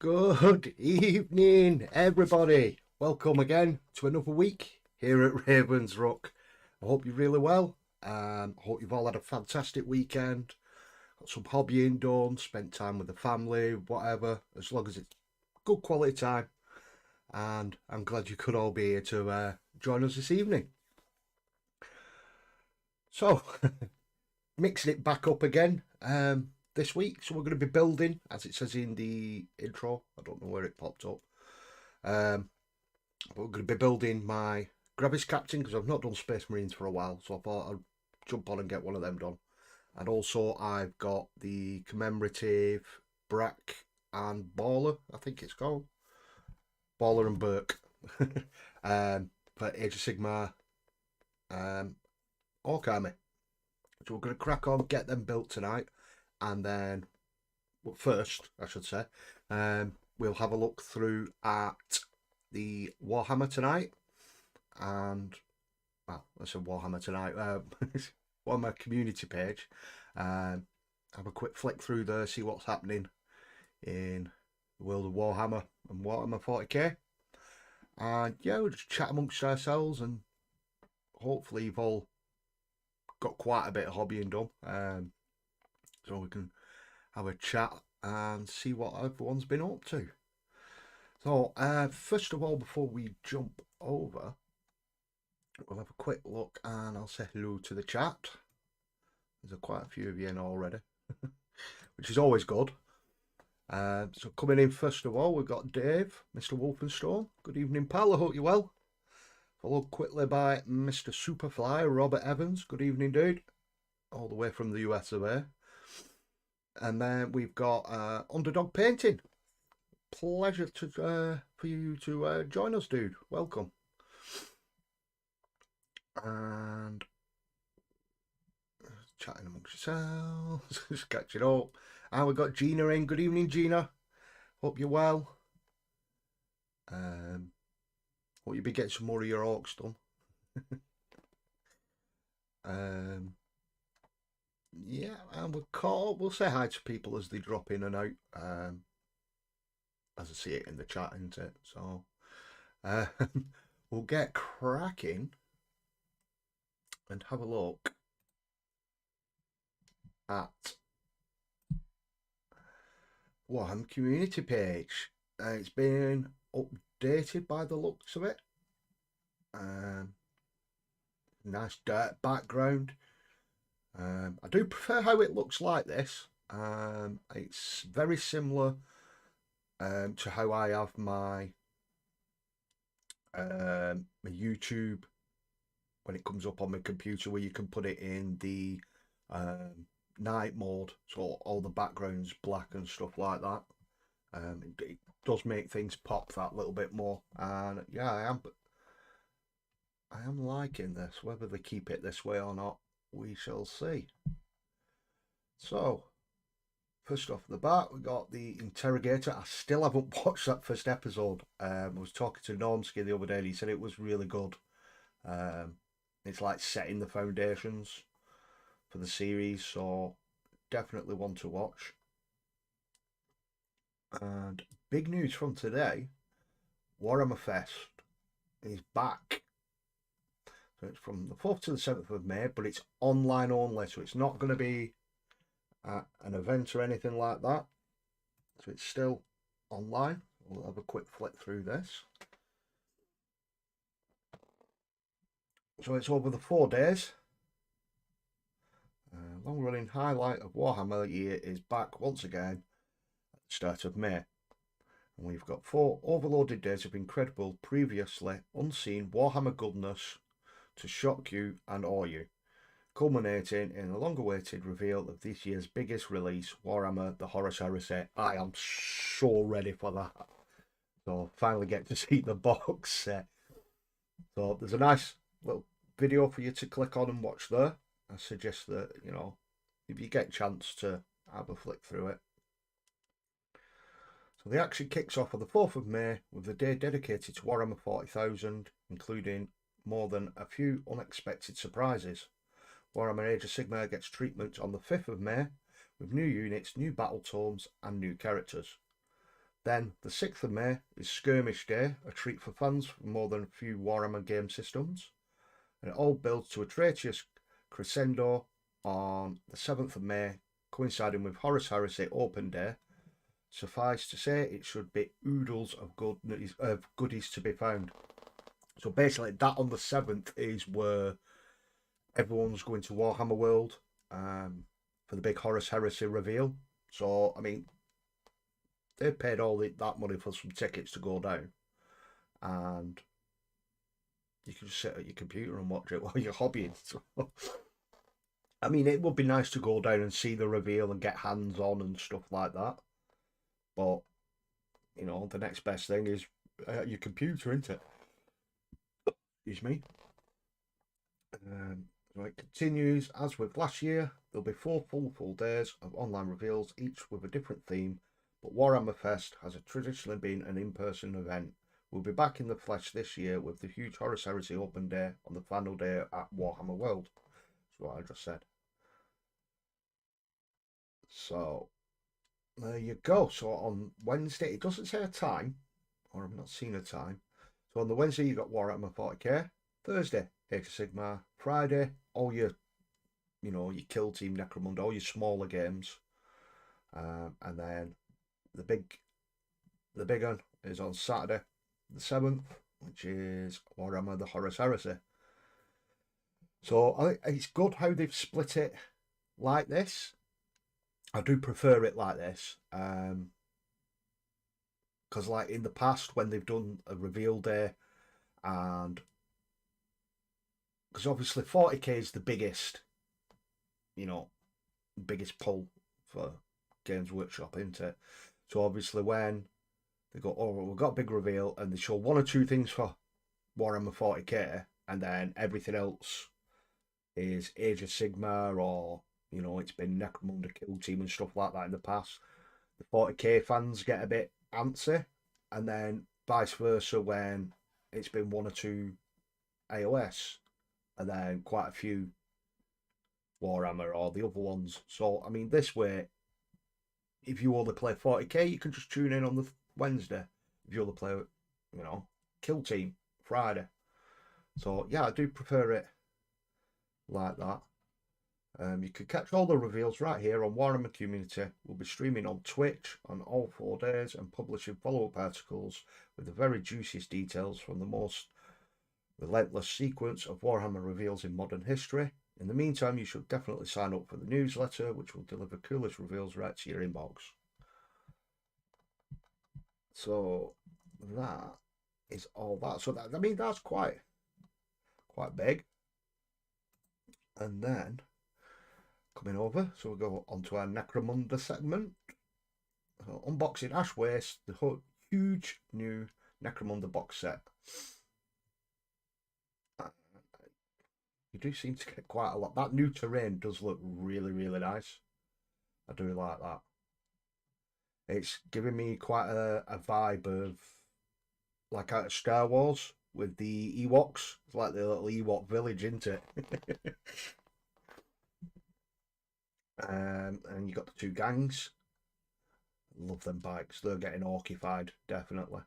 Good evening, everybody. Welcome again to another week here at Ravensrook. I hope you're really well. I hope you've all had a fantastic weekend. Got some hobbying done, spent time with the family, whatever, as long as it's good quality time. And I'm glad you could all be here to join us this evening. So, mixing it back up again this week. So we're going to be building, as it says in the intro. I don't know where it popped up. But we're going to be building my Gravis Captain because I've not done Space Marines for a while. So I thought I'd jump on and get one of them done. And also I've got the commemorative BRK and BAWLA, I think it's called. BAWLA and BURK. For Age of Sigmar Orc Army. So we're going to crack on, get them built tonight, and then, well, first, I should say, we'll have a look through at the Warhammer tonight, and, well, I said Warhammer tonight, Warhammer community page, have a quick flick through there, see what's happening in the world of Warhammer and Warhammer 40k, and yeah, we'll just chat amongst ourselves, and hopefully you've all got quite a bit of hobbying done, so we can have a chat and see what everyone's been up to. So first of all, before we jump over, we'll have a quick look and I'll say hello to the chat. There's quite a few of you in already, which is always good. So coming in first of all, we've got Dave, Mr. Wolfenstone. Good evening, pal. I hope you're well. Followed quickly by Mr. Superfly, Robert Evans. Good evening, dude. All the way from the US of A. And then we've got Underdog Painting. Pleasure to for you to join us, dude. Welcome. And chatting amongst yourselves, just catching up. And we've got Gina in. Good evening, Gina. Hope you're well. Hope you'll be getting some more of your orcs done. Yeah, and we'll call. We'll say hi to people as they drop in and out. As I see it in the chat, isn't it? So we'll get cracking and have a look at Warhammer community page. It's been updated by the looks of it. Nice dirt background. I do prefer how it looks like this. It's very similar to how I have my my YouTube when it comes up on my computer, where you can put it in the night mode, so all the background's black and stuff like that. It does make things pop that little bit more, and yeah, I am liking this. Whether they keep it this way or not, we shall see. So first off the bat, we got the interrogator. I still haven't watched that first episode. I was talking to Normsky the other day and he said it was really good. It's like setting the foundations for the series, so definitely one to watch. And big news from today, Warhammer Fest is back. So it's from the 4th to the 7th of May, but it's online only, so it's not going to be an event or anything like that. So it's still online. We'll have a quick flick through this. So it's over the 4 days. Long-running highlight of Warhammer year is back once again at the start of May. And we've got 4 overloaded days of incredible, previously unseen Warhammer goodness to shock you and awe you, culminating in the long-awaited reveal of this year's biggest release, Warhammer the Horus Heresy. I am so ready for that. So finally get to see the box set. So there's a nice little video for you to click on and watch there. I suggest that, you know, if you get a chance to have a flick through it. So the action kicks off on the 4th of May with the day dedicated to Warhammer 40,000, including more than a few unexpected surprises. Warhammer Age of Sigmar gets treatment on the 5th of May with new units, new battle tomes and new characters. Then the 6th of May is Skirmish Day, a treat for fans for more than a few Warhammer game systems. And it all builds to a traitorous crescendo on the 7th of May, coinciding with Horus Heresy Open Day. Suffice to say, it should be oodles of goodies to be found. So basically, that on the 7th is where everyone's going to Warhammer World for the big Horus Heresy reveal. So, I mean, they paid all that money for some tickets to go down. And you can just sit at your computer and watch it while you're hobbying. So, I mean, it would be nice to go down and see the reveal and get hands on and stuff like that. But, you know, the next best thing is your computer, isn't it? Excuse me. So it continues. As with last year, there'll be 4 full days of online reveals, each with a different theme. But Warhammer Fest has traditionally been an in-person event. We'll be back in the flesh this year with the huge Horus Heresy Open Day on the final day at Warhammer World. That's what I just said. So, there you go. So on Wednesday, it doesn't say a time, or I've not seen a time. So on the Wednesday, you got Warhammer 40k. Thursday, Age of Sigmar. Friday, all your, you know, your Kill Team, Necromunda, all your smaller games. And then the big one is on Saturday, the 7th, which is Warhammer the Horus Heresy. So I think it's good how they've split it like this. I do prefer it like this. Because like in the past when they've done a reveal day, and because obviously 40k is the biggest, you know, biggest pull for Games Workshop, isn't it? So obviously when they go, oh, we've got a big reveal, and they show 1 or 2 things for Warhammer 40k, and then everything else is Age of Sigmar, or, you know, it's been Necromunda Kill Team and stuff like that in the past. The 40k fans get a bit antsy, and then vice versa when it's been 1 or 2 AOS, and then quite a few Warhammer or the other ones. So, I mean, this way, if you only play 40k, you can just tune in on the Wednesday. If you only play, you know, Kill Team Friday. So, yeah, I do prefer it like that. You can catch all the reveals right here on Warhammer Community. We'll be streaming on Twitch on all 4 days and publishing follow-up articles with the very juiciest details from the most relentless sequence of Warhammer reveals in modern history. In the meantime, you should definitely sign up for the newsletter, which will deliver coolest reveals right to your inbox. So that is all that. So that, I mean, that's quite big. And then coming over, so we'll go on to our Necromunda segment. So, unboxing Ash Waste, the huge new Necromunda box set. You do seem to get quite a lot. That new terrain does look really, really nice. I do like that. It's giving me quite a vibe of like out of Star Wars with the Ewoks. It's like the little Ewok village, isn't it? And you got the 2 gangs. Love them bikes. They're getting orcified, definitely.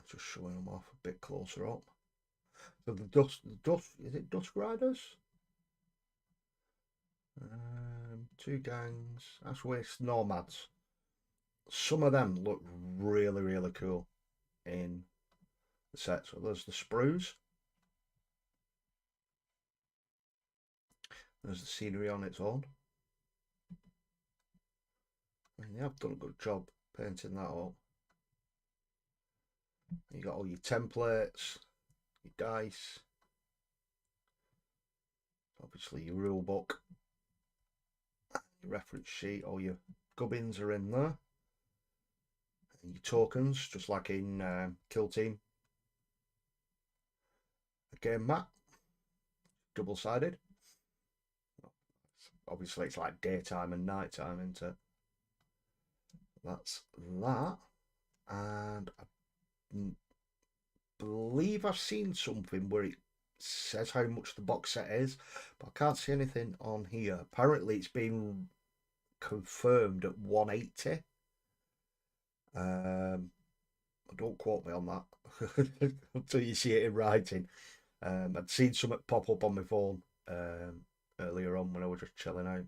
Just showing them off a bit closer up. So the dust, is it Dusk Riders? 2 gangs, Ash Waste Nomads. Some of them look really, really cool in the set. So there's the sprues. There's the scenery on its own. I mean, they have done a good job painting that up. You got all your templates, your dice, obviously your rule book, your reference sheet, all your gubbins are in there, and your tokens, just like in Kill Team. A game map, double-sided. Obviously, it's like daytime and nighttime, isn't it? That's that, and I believe I've seen something where it says how much the box set is, but I can't see anything on here. Apparently it's been confirmed at 180. Don't quote me on that until you see it in writing. I'd seen something pop up on my phone earlier on when I was just chilling out.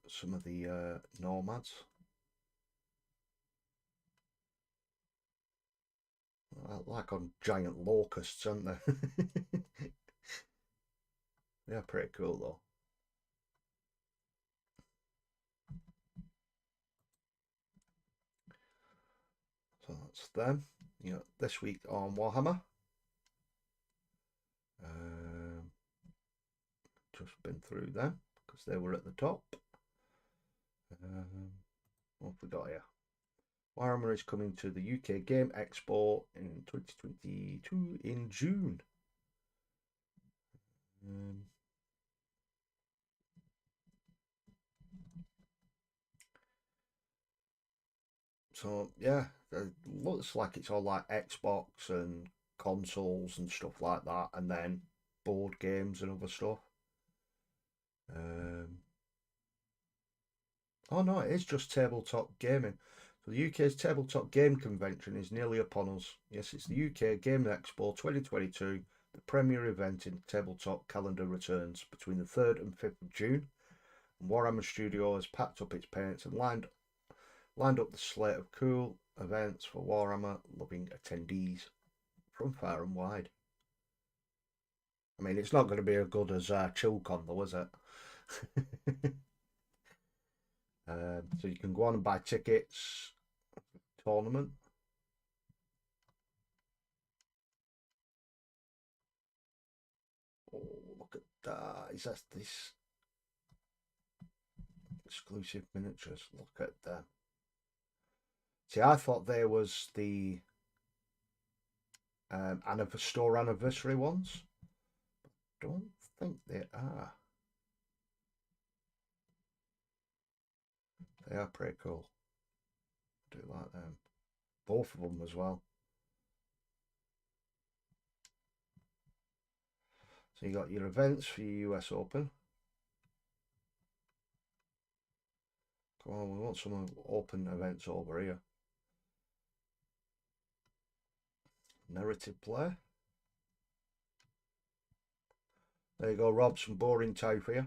Some of the nomads. Like on giant locusts, aren't they? They're pretty cool though. So that's them. You know, this week on Warhammer. Just been through them because they were at the top. What have we got here? Warhammer is coming to the UK Game Expo in 2022 in June. So yeah, it looks like it's all like Xbox and consoles and stuff like that, and then board games and other stuff. Oh no, it is just tabletop gaming. So the UK's tabletop game convention is nearly upon us. Yes, it's the UK Game Expo 2022. The premier event in tabletop calendar returns between the 3rd and 5th of June. And Warhammer Studio has packed up its paints and lined up the slate of cool events for Warhammer loving attendees from far and wide. I mean, it's not going to be as good as ChillCon though, is it? So you can go on and buy tickets. Tournament. Oh, look at that. Is that this exclusive miniatures? Look at them. See, I thought there was the store anniversary ones. Don't think they are. They are pretty cool. I do like them. Both of them as well. So you got your events for your US Open. Come on, we want some open events over here. Narrative play. There you go, Rob, some boring time for you.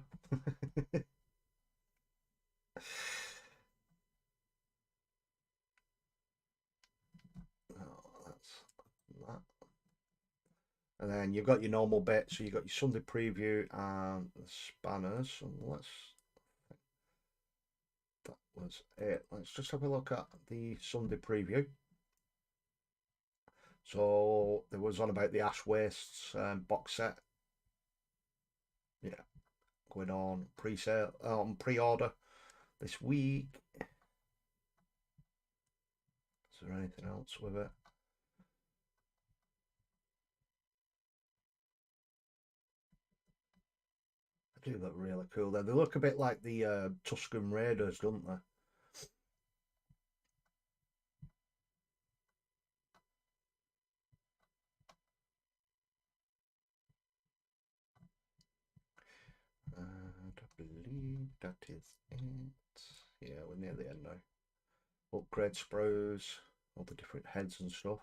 Oh, that's that. And then you've got your normal bits. So you've got your Sunday preview and the spanners. So that was it. Let's just have a look at the Sunday preview. So there was on about the Ash Wastes box set. Yeah, going on pre-sale, on pre-order this week. Is there anything else with it? They do look really cool. They look a bit like the Tusken Raiders, don't they? And I believe that is it. Yeah, we're near the end now. Upgrade sprues, all the different heads and stuff.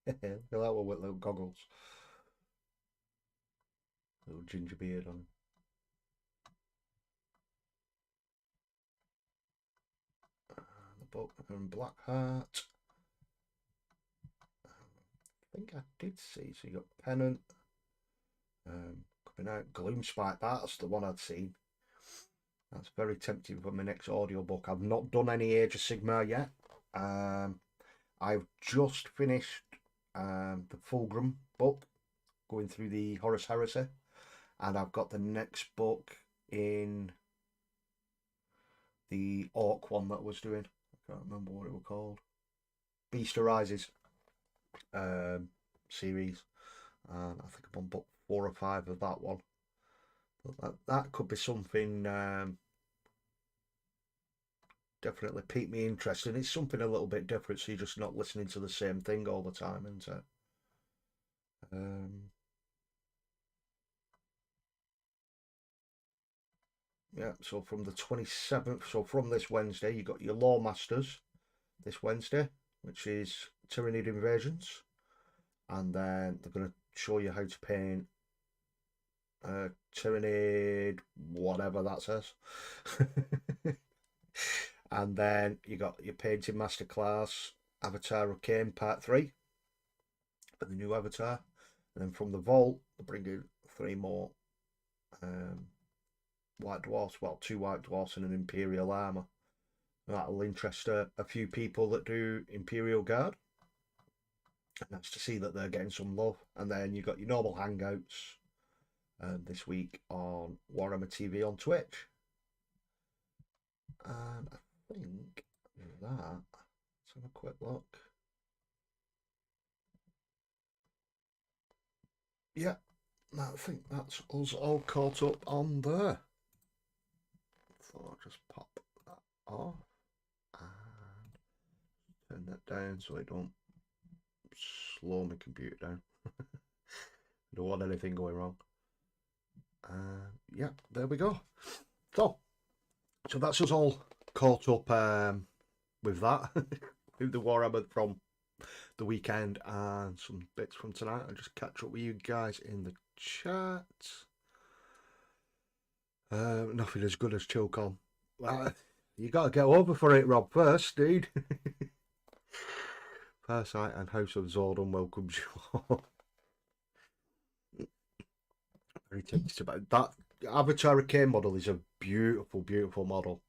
Look at that one with little goggles. Little ginger beard on. The book and Black Heart. I think I did see. So you got Pennant. Coming out. Gloomspite. That's the one I'd seen. That's very tempting for my next audiobook. I've not done any Age of Sigmar yet. I've just finished the Fulgrim book, going through the Horus Heresy, and I've got the next book in the Orc one that I was doing. I can't remember what it was called. Beast Arises series, and I think I'm on book 4 or 5 of that one. But that could be something definitely piqued me interest, and it's something a little bit different, so you're just not listening to the same thing all the time, isn't it? Yeah, so from the 27th, so from this Wednesday, you got your Law Masters this Wednesday, which is Tyrannid Invasions. And then they're going to show you how to paint Tyrannid, whatever that says. And then you got your painting masterclass, Avatar of Cain Part 3, for the new Avatar. And then from the vault, they're bringing 3 more White Dwarfs, well, 2 White Dwarfs and an Imperial armour. That'll interest a few people that do Imperial Guard. Nice to see that they're getting some love. And then you've got your normal hangouts this week on Warhammer TV on Twitch. And I think that, let's have a quick look. Yeah, I think that's us all caught up on there. So I'll just pop that off and turn that down so I don't slow my computer down. Don't want anything going wrong. Yeah, there we go. So that's us all caught up with that. With the Warhammer from the weekend and some bits from tonight. I'll just catch up with you guys in the chat. Nothing as good as Chilcon. You got to get over for it, Rob, first, dude. Farsight and House of Zordon welcomes you all. Very tempted about that. Avatar of Cain model is a beautiful, beautiful model.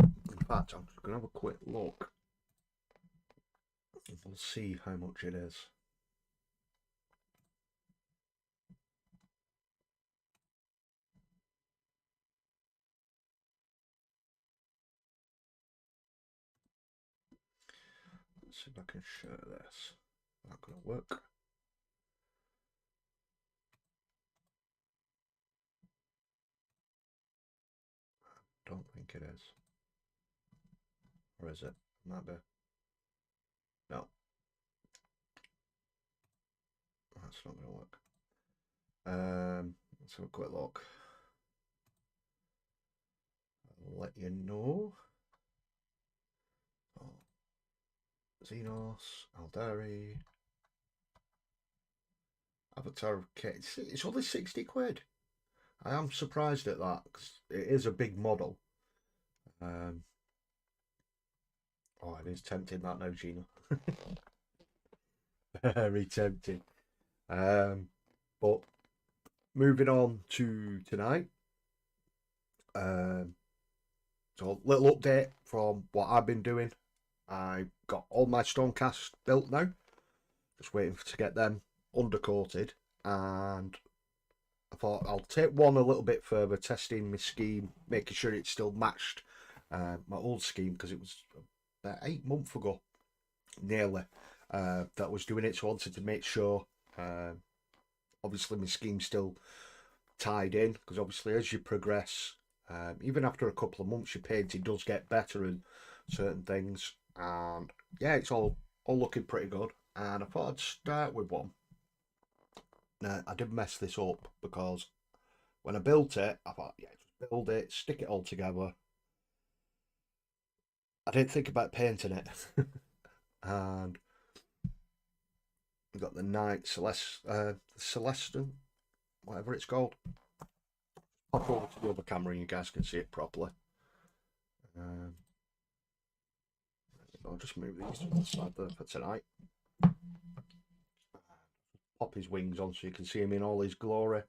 In fact, I'm just going to have a quick look. We'll see how much it is. Let's see if I can share this. Not going to work. Don't think it is. Or is it? Might be. No. That's not going to work. Let's have a quick look. I'll let you know. Oh. Xenos, Aldari, Avatar of Cain. It's only 60 quid. I am surprised at that because it is a big model. Oh, it is tempting that now, Gina. Very tempting. But moving on to tonight. So a little update from what I've been doing. I got all my Stormcast built now. Just waiting to get them undercoated. And I thought I'll take one a little bit further, testing my scheme, making sure it still matched my old scheme, because it was about 8 months ago, nearly, that I was doing it. So I wanted to make sure, obviously my scheme's still tied in, because obviously as you progress, even after a couple of months, your painting does get better in certain things. And yeah, it's all looking pretty good. And I thought I'd start with one. Now, I did mess this up because when I built it, I thought, yeah, just build it, stick it all together. I didn't think about painting it. And we got the Night Celestin, whatever it's called. Pop over to the other camera and you guys can see it properly. I'll just move these to the side there for tonight. Pop his wings on so you can see him in all his glory.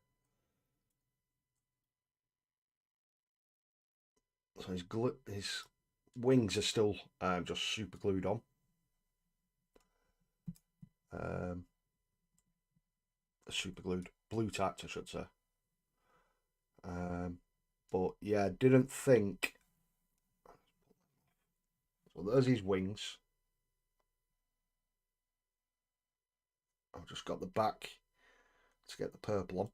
So his wings are still just super glued on. Super glued, blue tacked, I should say. But yeah, didn't think. So there's his wings. I've just got the back to get the purple on.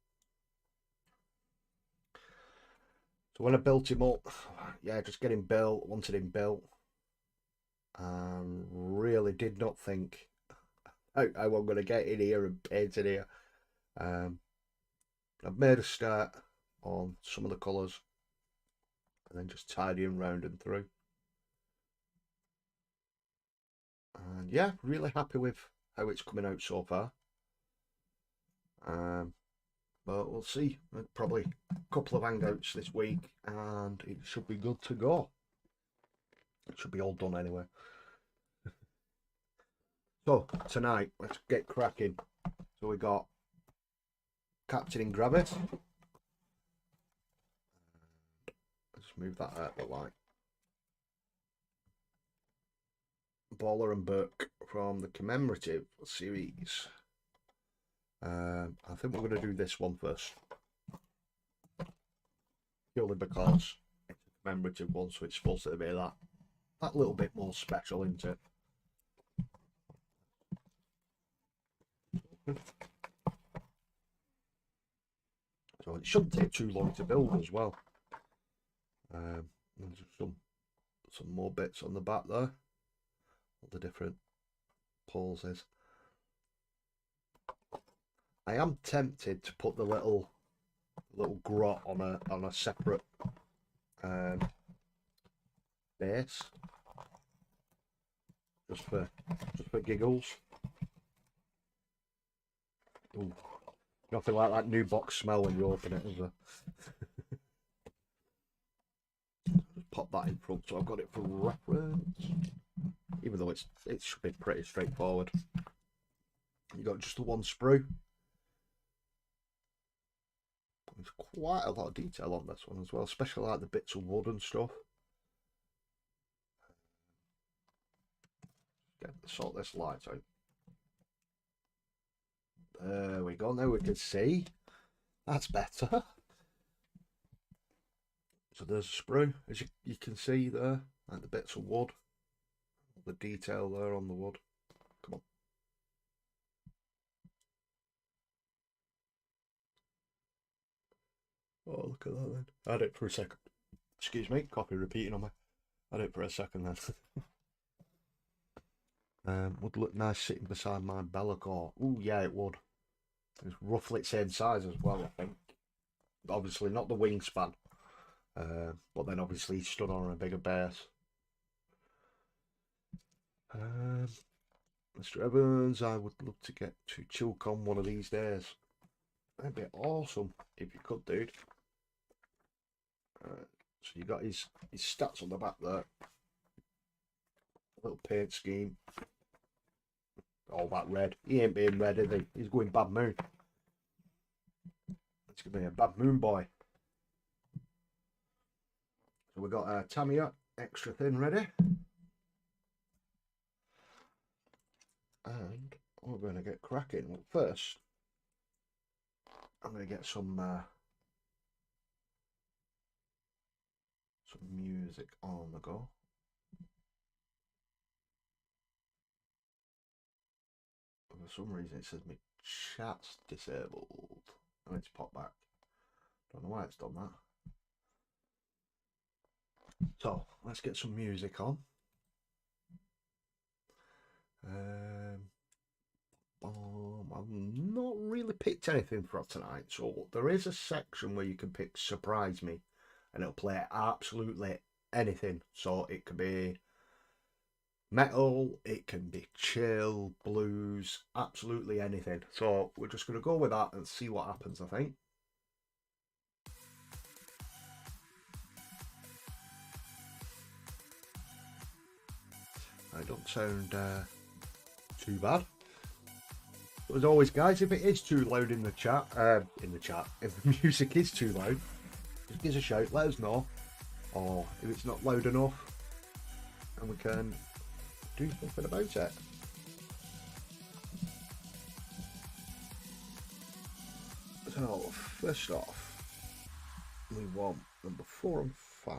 So when I built him up, yeah, just get him built, wanted him built. Really did not think how I'm going to get in here and paint in here. I've made a start. on some of the colours, and then just tidying round and through. And yeah, really happy with how it's coming out so far. But we'll see. Probably a couple of hangouts this week and it should be good to go. It should be all done anyway. So tonight, let's get cracking. So we got Captain in Gravis. Let's move that out of the light. BAWLA and BURK from the commemorative series. I think we're going to do this one first. Purely because it's a commemorative one, so it's supposed to be that little bit more special, isn't it? So it shouldn't take too long to build as well. There's some more bits on the back there. All the different poses. I am tempted to put the little grot on a separate base, just for giggles. Ooh, nothing like that new box smell when you open it, is there? Just pop that in front so I've got it for reference. Even though it should be pretty straightforward. You got just the one sprue. There's quite a lot of detail on this one as well, especially like the bits of wood and stuff. Sort this light out. There we go. Now we can see. That's better. So there's a sprue, as you can see there, and the bits of wood. The detail there on the wood. Come on. Oh, look at that then. I had it for a second. Excuse me, coffee repeating on me. I had it for a second then. Would look nice sitting beside my Bellacore. Ooh, yeah, it would. It's roughly the same size as well, I think. Obviously not the wingspan. But then obviously he stood on a bigger base. Mr. Evans, I would love to get to Chilcon one of these days. That'd be awesome if you could, dude. So you got his stats on the back there. Little paint scheme. All that red. He ain't being red, is he? He's going bad moon. It's gonna be a bad moon boy. So we got Tamiya extra thin ready. And we're going to get cracking. Well, first, I'm going to get some music on the go. For some reason it says my chat's disabled. I need to pop back. Don't know why it's done that. So let's get some music on. I've not really picked anything for tonight, so there is a section where you can pick Surprise Me and it'll play absolutely anything. So it could be metal, it can be chill, blues, absolutely anything. So we're just going to go with that and see what happens, I think. I don't sound too bad. As always, guys, if it is too loud in the chat, if the music is too loud, just give us a shout, let us know. Or if it's not loud enough, and we can do something about it. So, first off, we want number 4 and 5.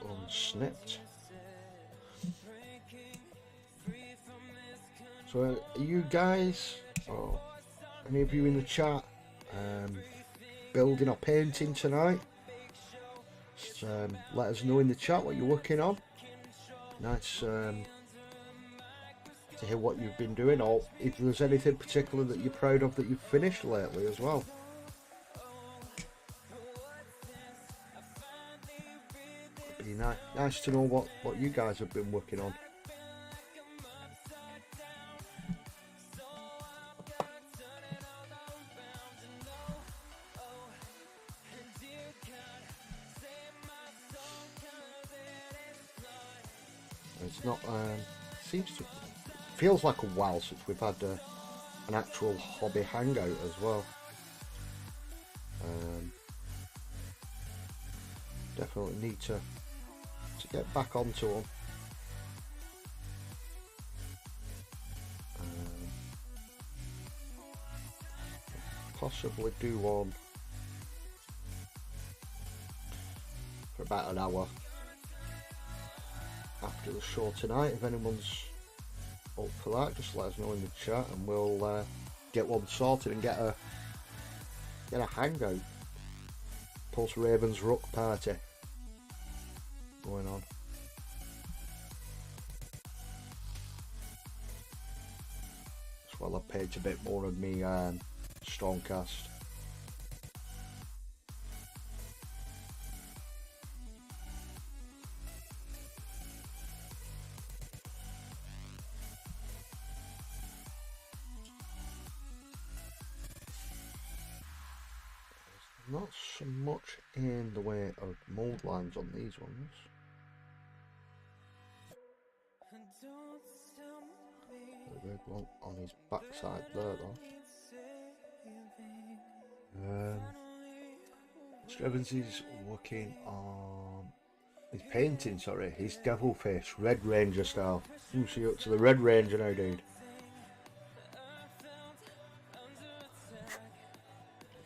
Unsnipped. So are you guys, or any of you in the chat, building or painting tonight? Just, let us know in the chat what you're working on. nice to hear what you've been doing, or if there's anything particular that you're proud of that you've finished lately as well. It'd be nice to know what you guys have been working on. It's not feels like a while since we've had an actual hobby hangout as well. Definitely need to get back onto them. Possibly do one for about an hour after the show tonight. If anyone's up for that, just let us know in the chat and we'll get one sorted and get a hangout post Ravens Rook party going on. As well, I page a bit more of me Stormcast. Not so much in the way of mold lines on these ones. The red one on his backside there though. Mr. Evans is working on his painting, sorry, his devil face, Red Ranger style. Who's he up to the Red Ranger now, dude?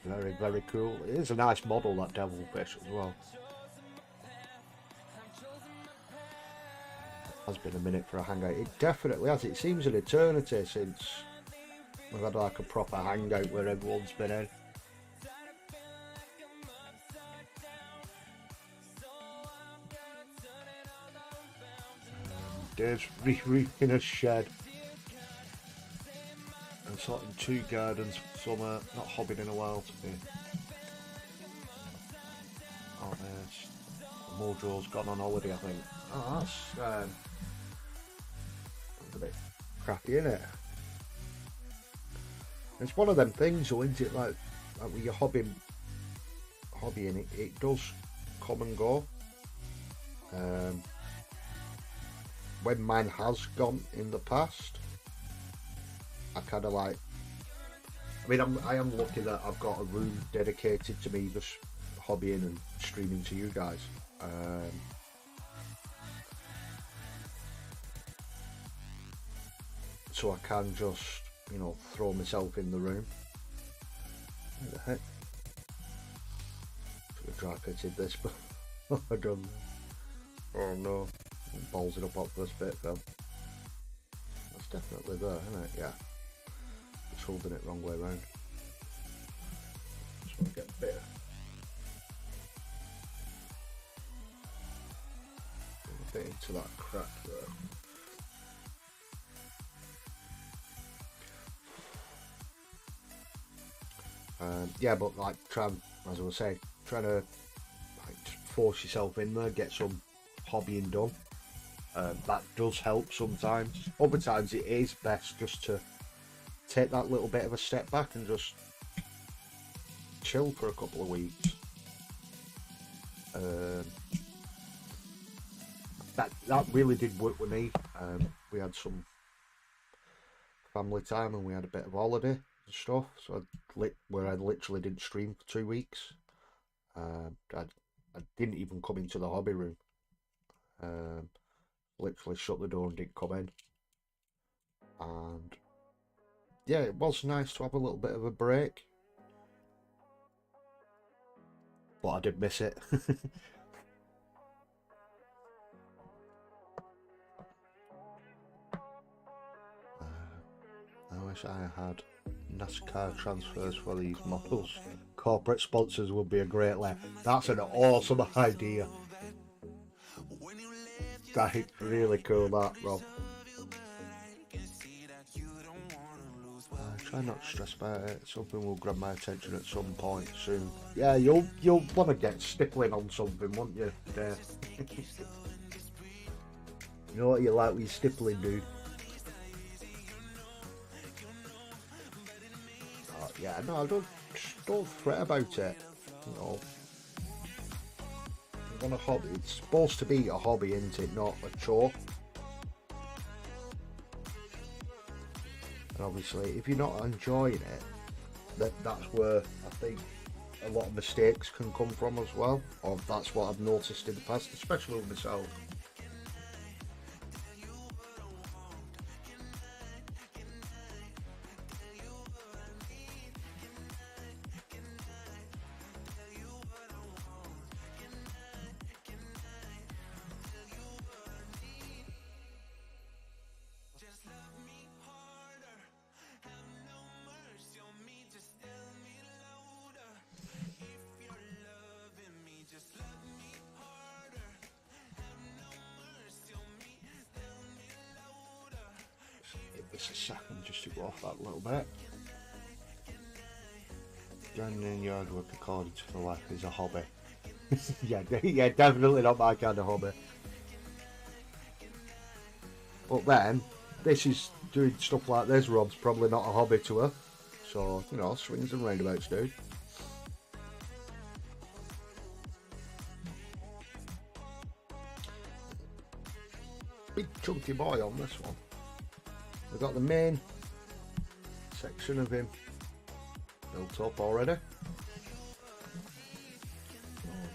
Very, very cool. It is a nice model, that devil fish as well. Has been a minute for a hangout. It definitely has. It seems an eternity since we've had like a proper hangout where everyone's been in. Dave's re-reefing a shed and sorting 2 gardens for summer. Not hobbied in a while to be honest. Mojo's gone on holiday, I think. Oh, that's a bit crappy, isn't it? It's one of them things, though, isn't it? Like with your hobbying it does come and go. When mine has gone in the past, I kind of like, I mean, I am lucky that I've got a room dedicated to me just hobbying and streaming to you guys. So I can just, you know, throw myself in the room. What the heck? Should have dry pitted this, but I don't know. Oh no. Balls it up off this bit though. That's definitely there, isn't it? Yeah. Just holding it wrong way around. Just want to get a bit into that crack there. Yeah, but like as I was saying, trying to like force yourself in there, get some hobbying done. That does help sometimes. Other times it is best just to take that little bit of a step back and just chill for a couple of weeks. That really did work with me. We had some family time and we had a bit of holiday and stuff, so where I literally didn't stream for 2 weeks. I didn't even come into the hobby room. Literally shut the door and didn't come in. And yeah, it was nice to have a little bit of a break, but I did miss it. I wish I had NASCAR transfers for these models. Corporate sponsors would be a great laugh. That's an awesome idea. Right, really cool that, Rob. Try not to stress about it. Something will grab my attention at some point soon. Yeah, you'll want to get stippling on something, won't you? Yeah. You know what you like with your stippling, dude? Yeah, no, don't fret about it. You know, you want a hobby. It's supposed to be a hobby, isn't it? Not a chore. And obviously, if you're not enjoying it, that's where I think a lot of mistakes can come from as well. Or that's what I've noticed in the past, especially with myself. Give this a second just to go off that little bit. Joining in yard work according to the life is a hobby. yeah, definitely not my kind of hobby. But then, this is doing stuff like this, Rob's probably not a hobby to her. So, you know, swings and roundabouts, dude. Big chunky boy on this one. We've got the main section of him built up already.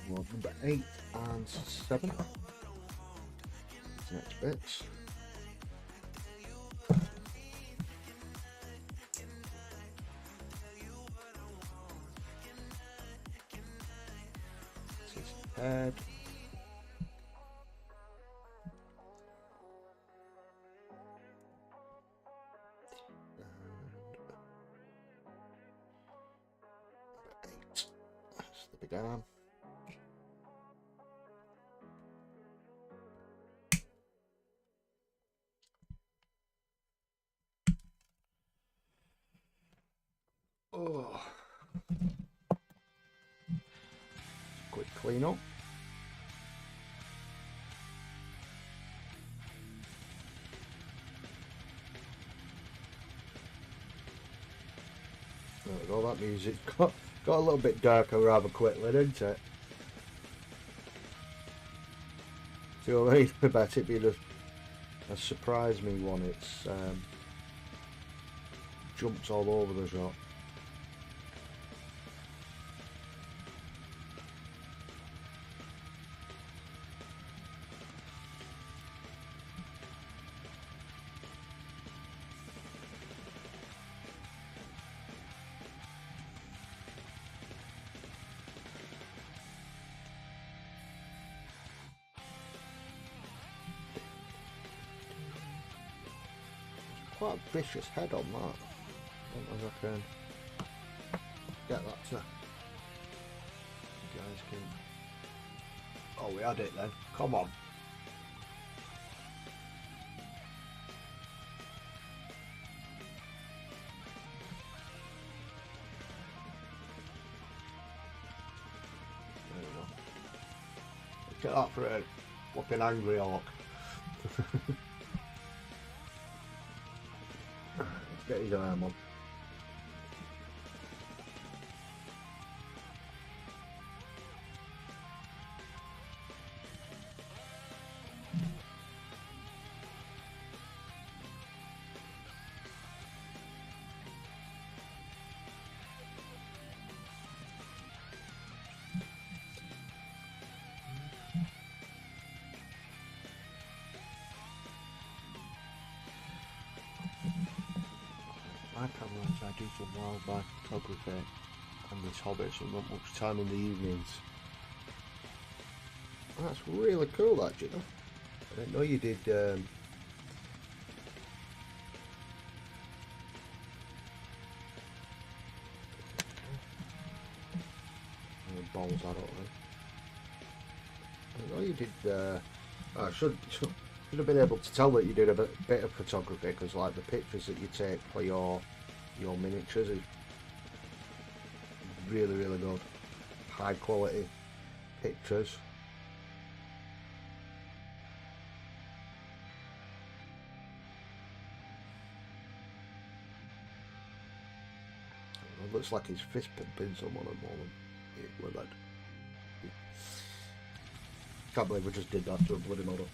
Well, number 8 and 7. Next bits. This is head. That's the big arm. Oh. Quick clean up. There we go, that music got a little bit darker rather quickly, didn't it? See what I mean? I bet it being a surprise me one. It's jumps all over the shop. Quite a vicious head on that. I don't know if I can get that to you guys can. Oh, we had it then. Come on. There we go. Get that for a fucking angry orc. Get his arm on. My problem is I do some wildlife photography and this hobby, so not much time in the evenings. That's really cool, that, you know. I didn't know you did. Balls, I don't know. I didn't know you did I should have been able to tell that you did a bit of photography, because like the pictures that you take for your miniatures is really, really good. High quality pictures. It looks like he's fist pumping someone at the moment. With that. Can't believe we just did that to a bloody model.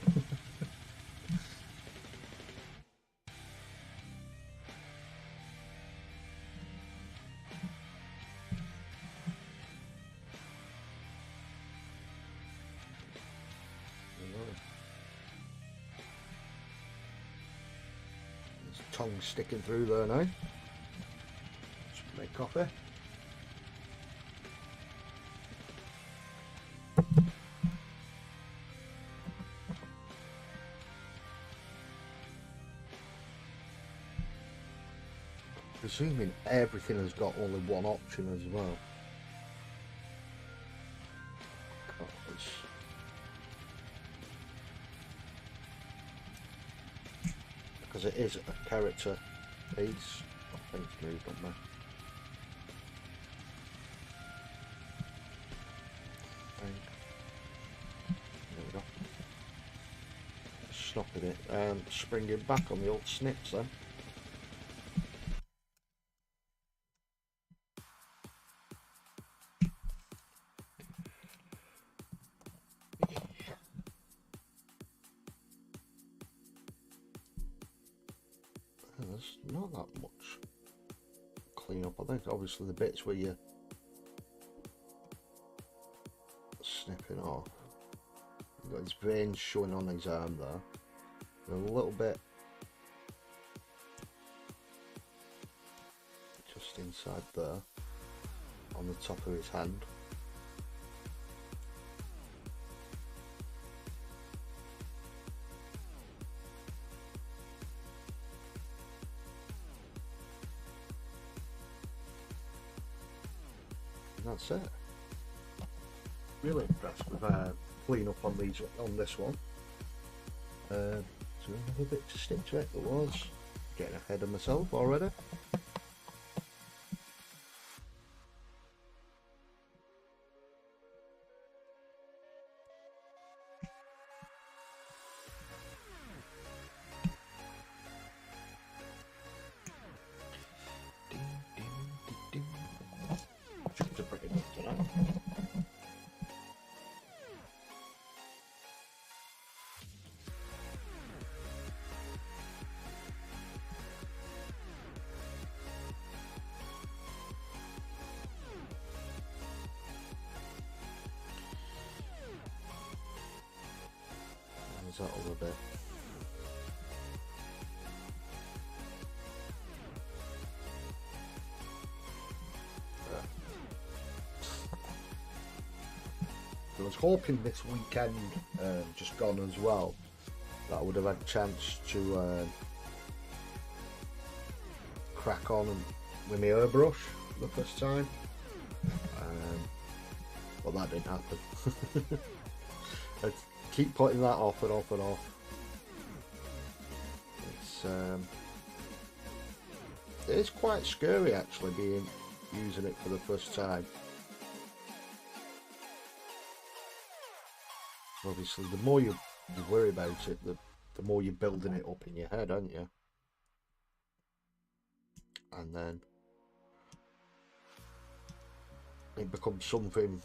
His tongue sticking through there now. Let's make coffee. Presuming everything has got only one option as well. Because it is a character piece. I think it's moved on there. There we go. Stopping it and springing back on the old snips then. There's not that much clean up. I think obviously the bits where you're snipping off. You've got his veins showing on his arm there. And a little bit just inside there on the top of his hand. That's it. Really impressed with clean up on these on this one. So another bit to stick to it. There was getting ahead of myself already. That a little bit. I was hoping this weekend just gone as well that I would have had a chance to crack on and with my airbrush for the first time, but that didn't happen. Keep putting that off and off and off. It is quite scary actually using it for the first time. Obviously the more you worry about it, the more you're building it up in your head, aren't you? And then it becomes something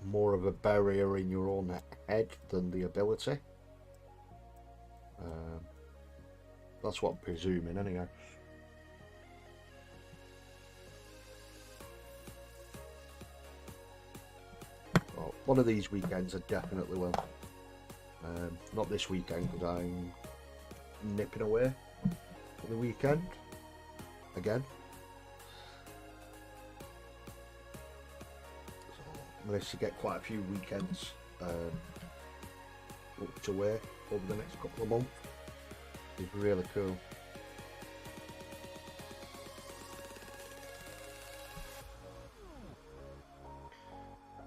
more of a barrier in your own head than the ability. That's what I'm presuming anyway. Well, one of these weekends I definitely will. Not this weekend because I'm nipping away for the weekend again. Managed to get quite a few weekends booked away over the next couple of months. It's really cool.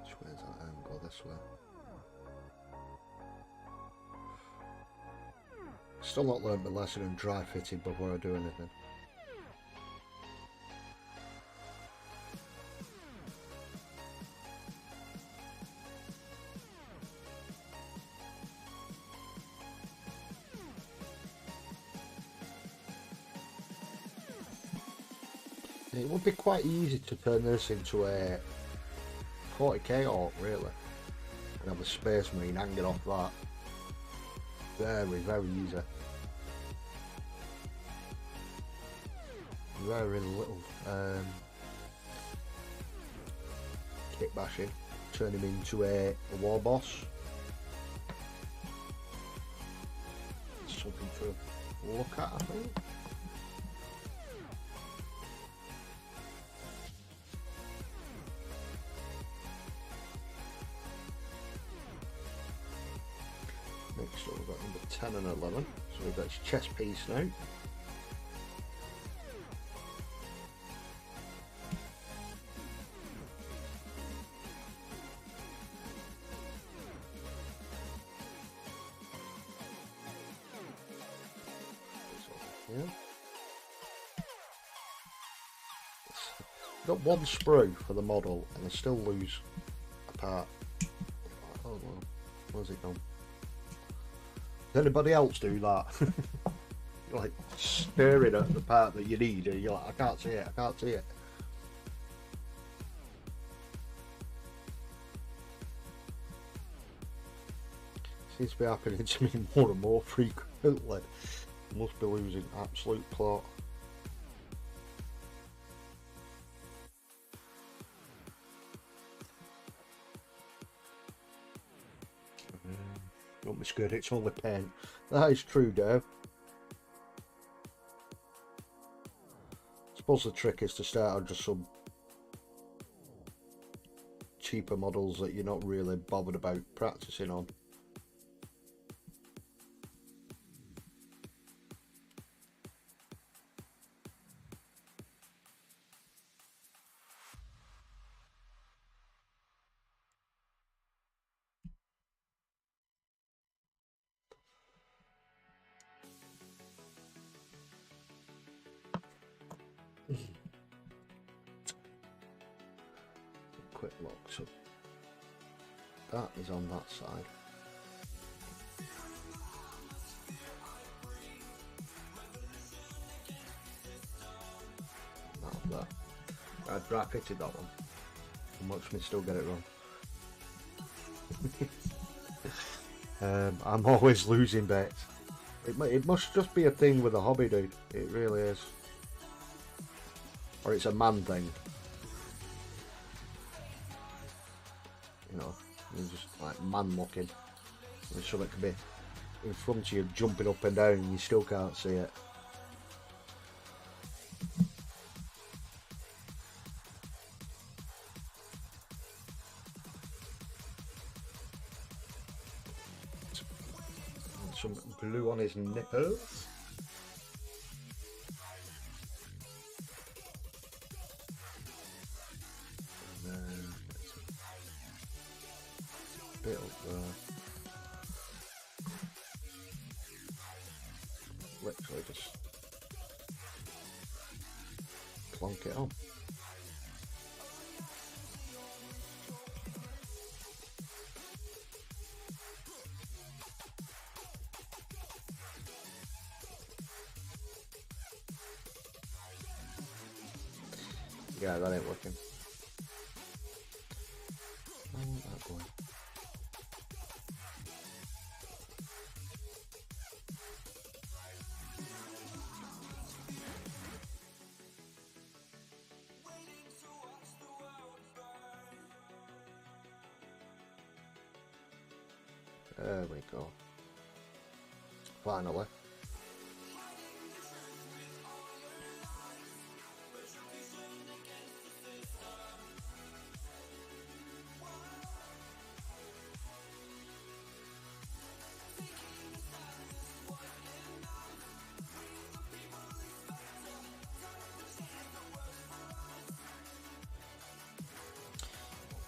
Which way is that? Go this way. Still not learned the lesson in dry fitting before I do anything. It would be quite easy to turn this into a 40k AWP, really, and have a Space Marine hanging off that. Very easy. Very little kit bashing. Turn him into a war boss. Something to look at, I think. Next up we've got number 10 and 11, so we've got his chest piece now. Yeah. Got one sprue for the model and I still lose a part. Oh well, where's it gone? Does anybody else do that? You're like staring at the part that you need and you're like, I can't see it, I can't see it. Seems to be happening to me more and more frequently. Must be losing absolute plot. Don't be scared, it's only paint. That is true, Dave. I suppose the trick is to start on just some cheaper models that you're not really bothered about practicing on. Quick look, so that is on that side. Not that. I dry fitted that one. And watch me still get it wrong. I'm always losing bets. It must just be a thing with a hobby, dude. It really is. Or it's a man thing. You know, you're just like man looking. There's something could be in front of you jumping up and down and you still can't see it. Some glue on his nipples. And then a bit up there. Literally just plonk it on. Yeah, that ain't working. I want that going. There we go. Finally.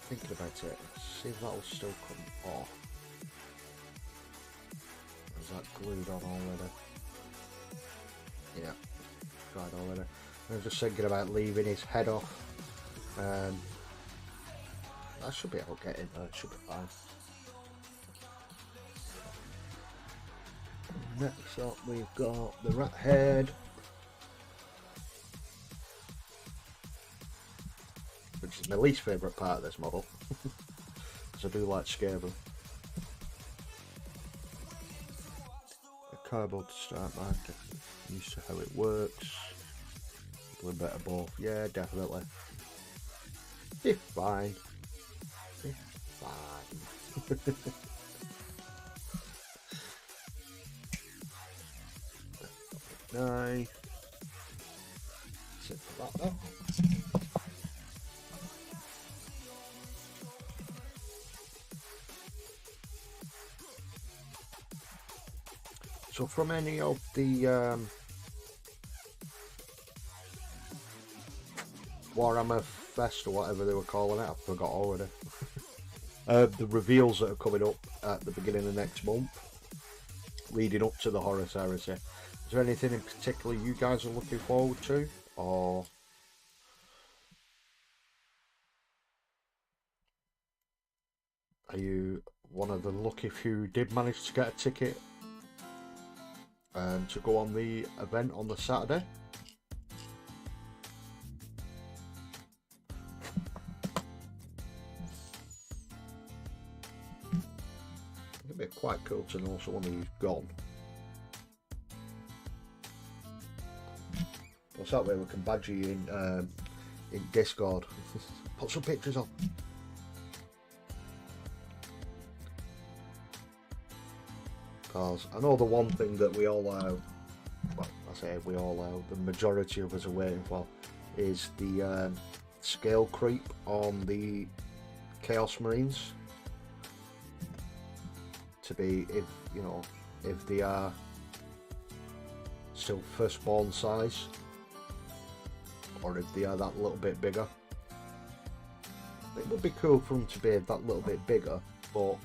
Thinking about it, see if that'll still come off. Is that glued on already? Yeah, tried already. I was just thinking about leaving his head off. That should be okay. It should be fine. Next up, we've got the rat head, which is my least favourite part of this model, because I do like scaling. A cardboard to start, man. Get used to how it works. A little bit of both, yeah, definitely. It's fine. It's fine. Nice. Sit for that now. So from any of the Warhammer Fest or whatever they were calling it, I forgot already. The reveals that are coming up at the beginning of next month, leading up to the Horus Heresy. Is there anything in particular you guys are looking forward to, or are you one of the lucky few who did manage to get a ticket to go on the event on the Saturday? It'd be quite cool to know someone who's gone. What's that way we can badge you in Discord? Put some pictures on. Because I know the one thing that we all well, I say we all the majority of us are waiting for is the scale creep on the Chaos Marines. To be, if you know, if they are still firstborn size, or if they are that little bit bigger. It would be cool for them to be that little bit bigger, but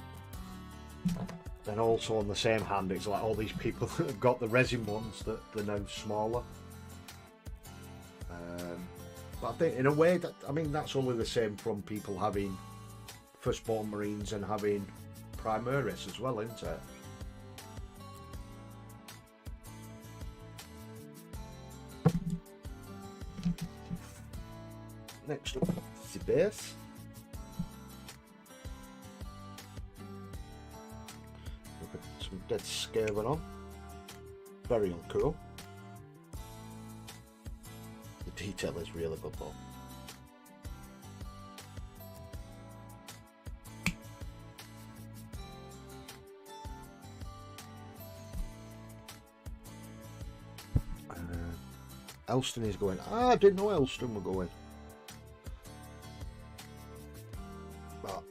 then also on the same hand, it's like all these people that have got the resin ones that they're now smaller. But I think in a way that, I mean, that's only the same from people having firstborn Marines and having Primaris as well, isn't it? Next up, the base. Look at some dead scaling on. Very uncool. The detail is really good though. Elston is going. Ah, I didn't know Elston were going. But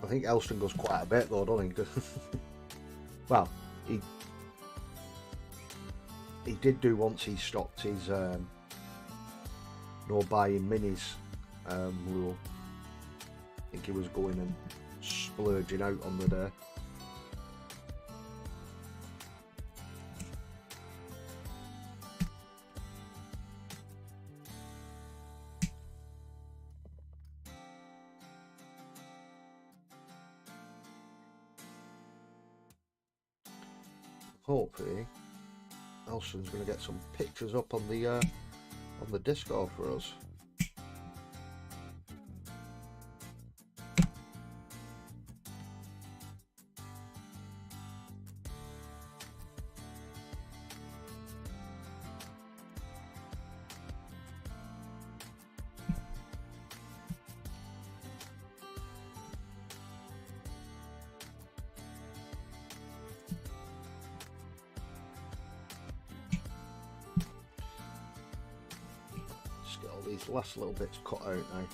I think Elston goes quite a bit though, don't he? Well, he did do once he stopped his no buying minis rule. I think he was going and splurging out on the day. Hopefully, Elston's going to get some pictures up on the Discord for us. These last little bits cut out now.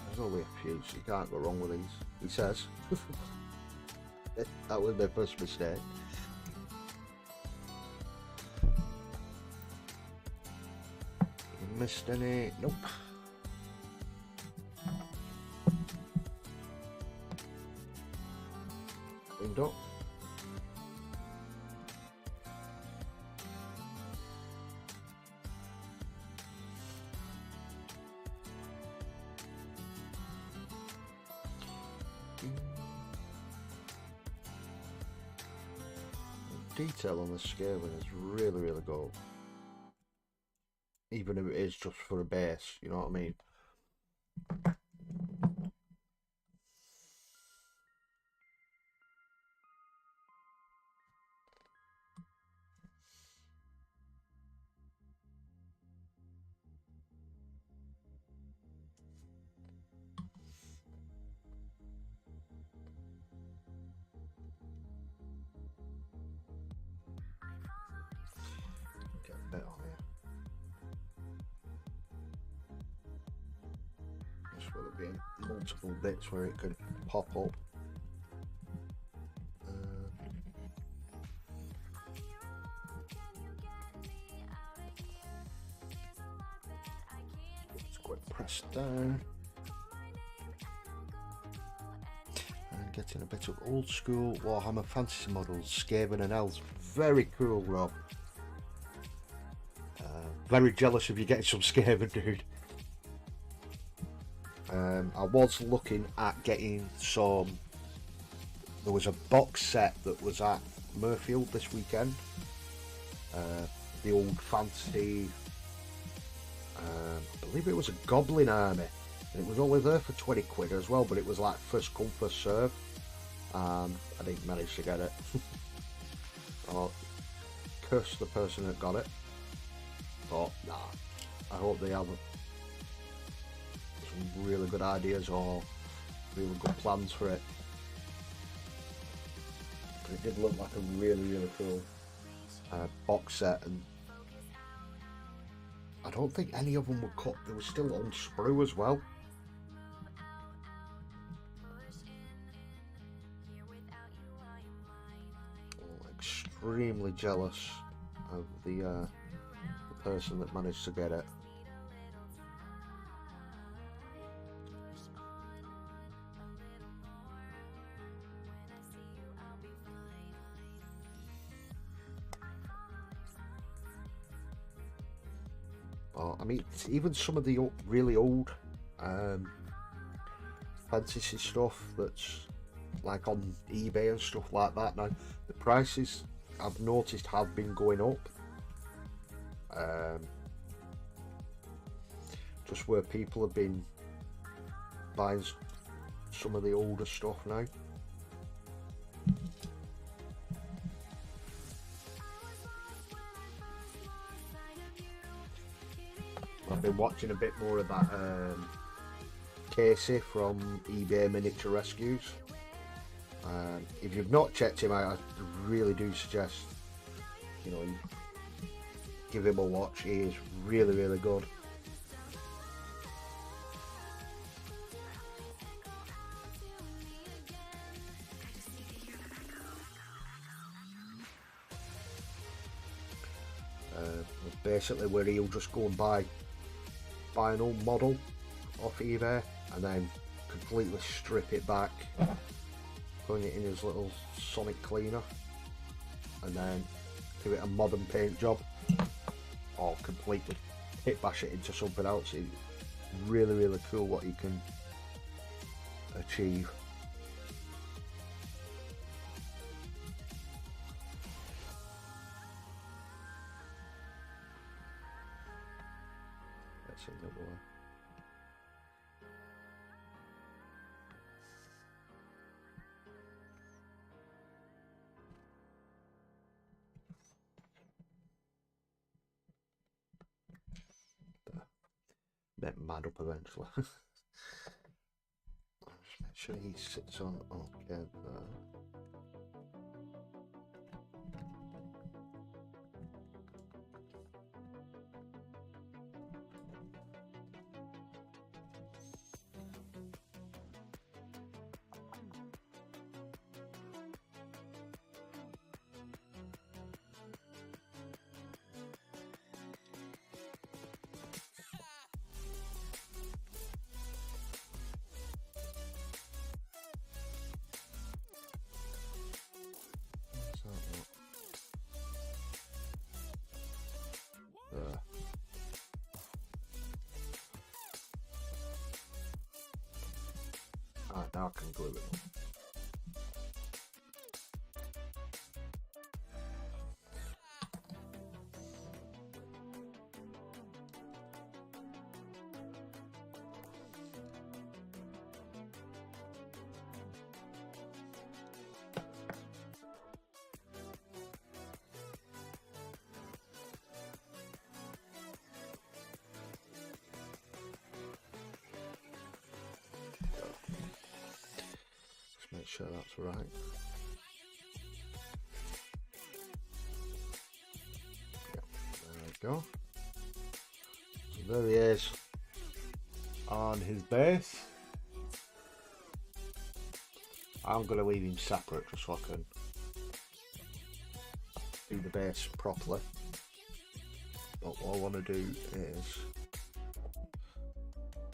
There's only a few, so you can't go wrong with these, he says. That was my first mistake. Missed any? Nope. cleaned up. The detail on the scaling is really, really good. Even if it is just for a base, you know what I mean? Get a bit on here. Just with it being multiple bits where it could pop up. Just quick press down. And getting a bit of old school Warhammer Fantasy models, Skaven and Elves. Very cool, Rob. Very jealous of you getting some Skaven, dude. I was looking at getting some. There was a box set that was at Murfield this weekend. The old fantasy. I believe it was a Goblin Army, and it was only there for 20 quid as well. But it was like first come first serve. I didn't manage to get it. I'll curse the person that got it. But nah, I hope they have some really good ideas or really good plans for it. But it did look like a really, really cool box set, and I don't think any of them were cut. They were still on sprue as well. Oh, extremely jealous of the person that managed to get it. I mean, even some of the really old fantasy stuff that's like on eBay and stuff like that now, the prices I've noticed have been going up. Just where people have been buying some of the older stuff now. I've been watching a bit more of that Casey from eBay Miniature Rescues. If you've not checked him out, I really do suggest, you know, give him a watch. He is really, really good. Basically where he'll just go and buy an old model off eBay and then completely strip it back, putting it in his little sonic cleaner, and then give it a modern paint job or completely hit bash it into something else. It's really, really cool what you can achieve. That's another one. Get mad up eventually. Just make sure he sits on okay there. Right, now I can glue it on. Make sure that's right. Yep, there we go. So there he is on his base. I'm going to leave him separate just so I can do the base properly. But what I want to do is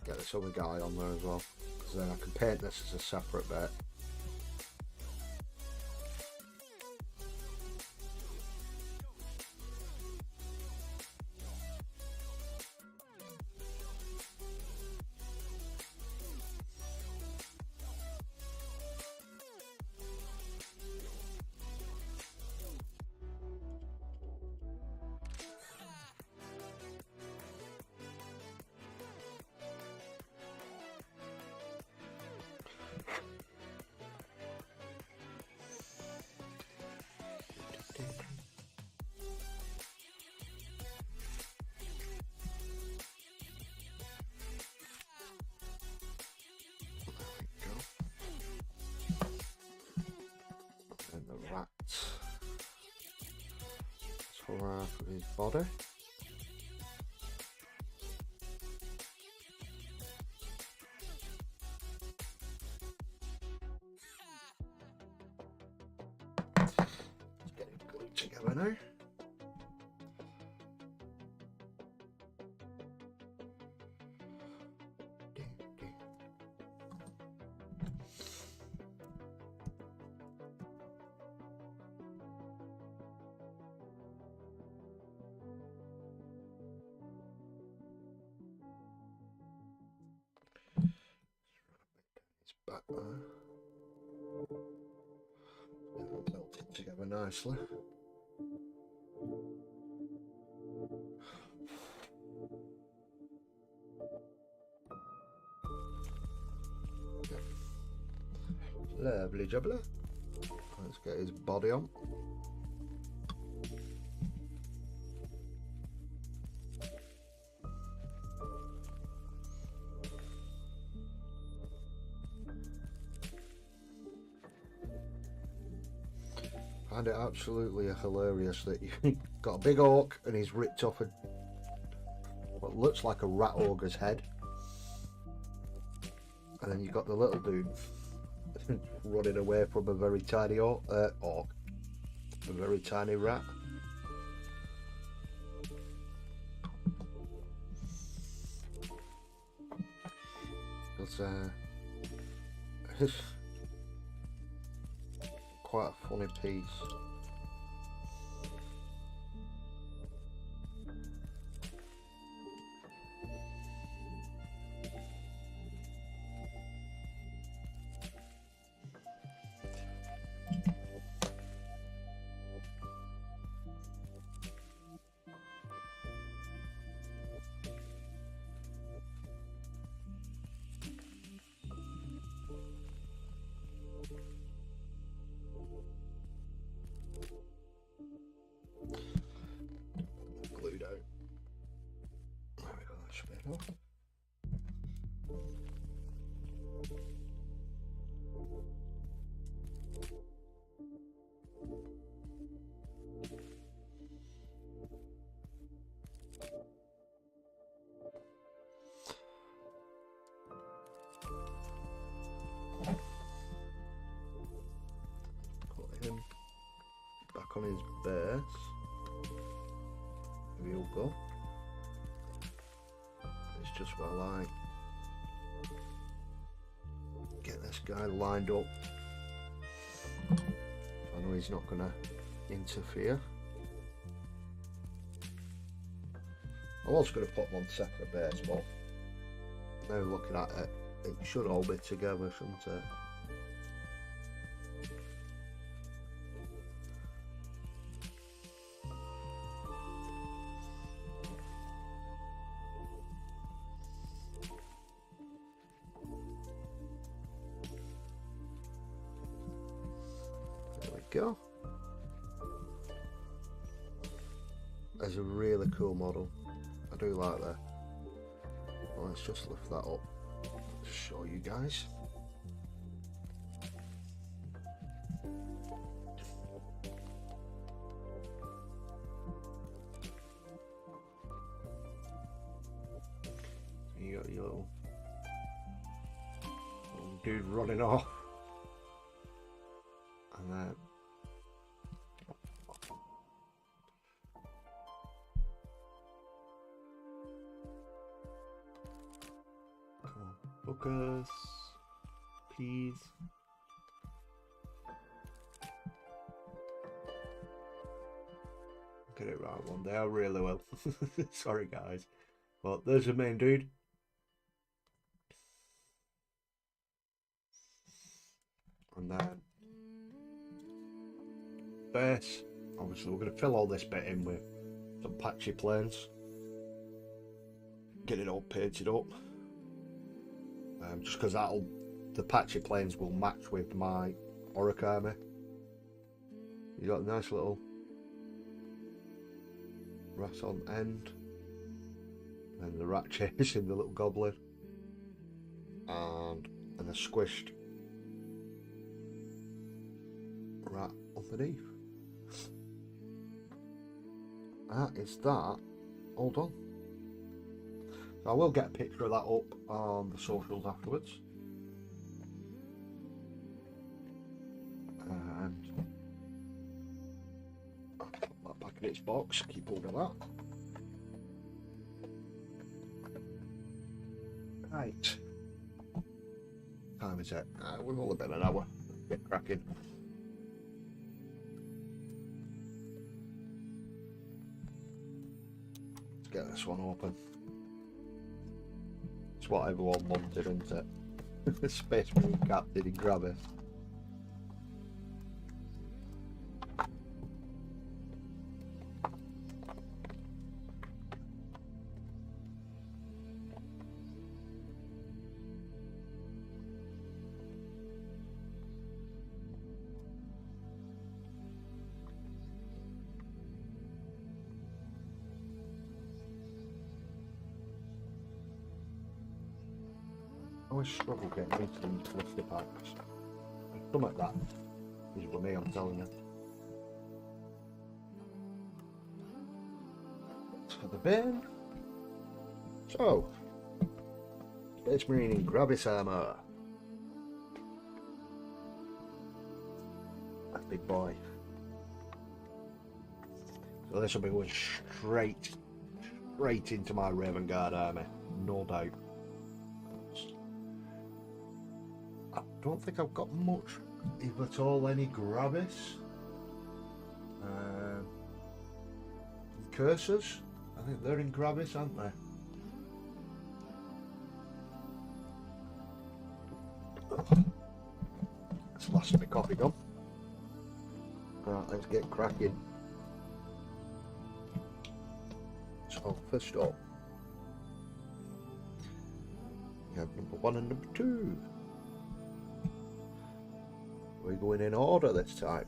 get this other guy on there as well, because then I can paint this as a separate bit. For his body. Let's get it glued together now. Back there. Melted together nicely. Lovely jubbly. Let's get his body on. I find it absolutely hilarious that you've got a big orc and he's ripped off what looks like a rat ogre's head, and then you've got the little dude running away from a very tiny orc, a very tiny rat. It's quite a funny piece. Glued out. There we go, that's better. Put him back on his base. Here we'll go. It's just what I like. Get this guy lined up. I know he's not going to interfere. I was going to put him on separate base, but now looking at it, it should all be together, shouldn't it? There we go. There's a really cool model. I do like that. Well, let's just lift that up to show you guys. You got your little dude running off, and then focus, please. Get it right one day, I really will. Sorry guys. Well, there's the main dude. And then base. Obviously we're going to fill all this bit in with some patchy planes. Get it all painted up. Just because the patchy planes will match with my Orruk army. You got a nice little rat on end, and the rat chasing the little goblin, and a squished rat underneath. That is that all done. So I will get a picture of that up on the socials afterwards. And I'll put that back in its box, keep hold of that. Right. Time is it? We've only been an hour. Get cracking. Let's get this one open. It's what everyone wanted, isn't it? Space Marine Captain in Gravis. I always struggle getting into these blister packs. Something like that is with me, I'm telling you. For the bin. So, Space Marine in Gravis Armour. That big boy. So this will be going straight into my Raven Guard army, no doubt. I don't think I've got much, if at all, any Gravis. Cursors, I think they're in Gravis, aren't they? That's the last of my coffee gone. Right, let's get cracking. So first up, we have number 1 and number 2. We're going in order this time.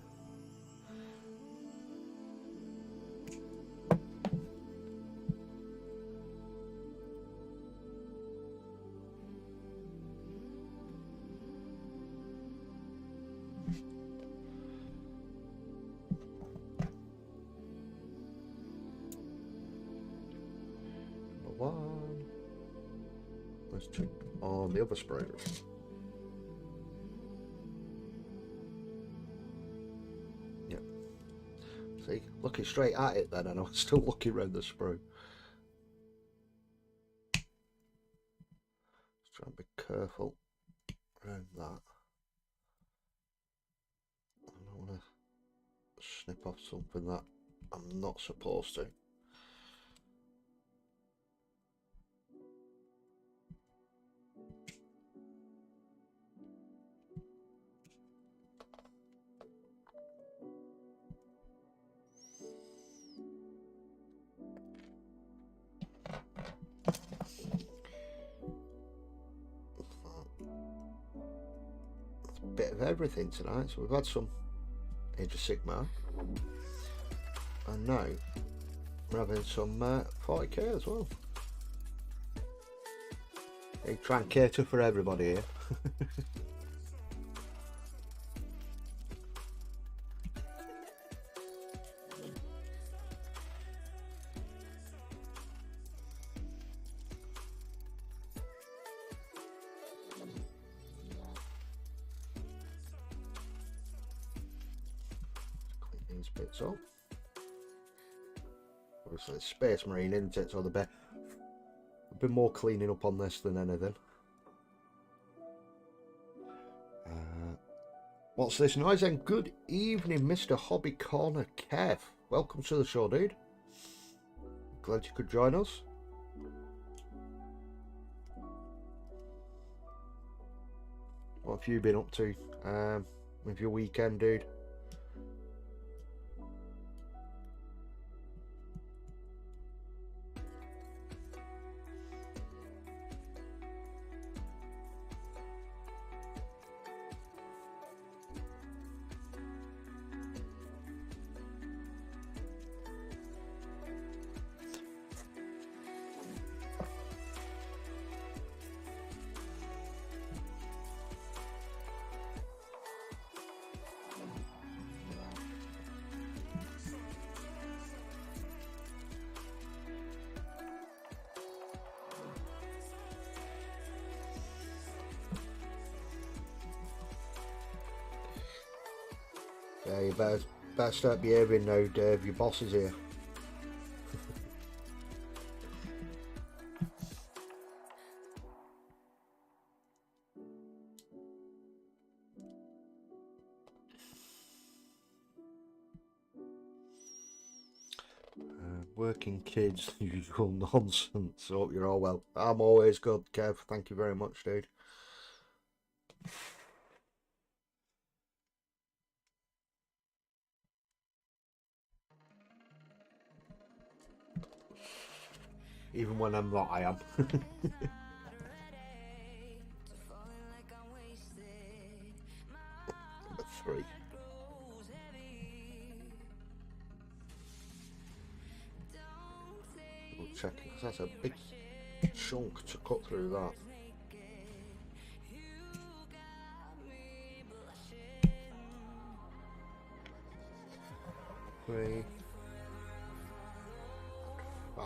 Number 1. Let's check on the other sprayers. See, looking straight at it then, and I'm still looking around the sprue. Just try and be careful around that. I don't want to snip off something that I'm not supposed to. bit of everything tonight. So we've had some Age of Sigmar, and now we're having some 40k as well. They try and cater for everybody here. Clean these bits up. Obviously it's Space Marine, isn't it? So the bit a bit more cleaning up on this than anything. What's this noise then? Good evening, Mr. Hobby Corner Kev. Welcome to the show, dude. Glad you could join us. What have you been up to with your weekend, dude? Yeah, you better start behaving now, Dave. Your boss is here. Working kids, usual nonsense. Hope you're all well. I'm always good, Kev. Thank you very much, dude. Even when I'm not, I am. Number 3. We'll check it, because that's a big chunk to cut through that. Three, 5.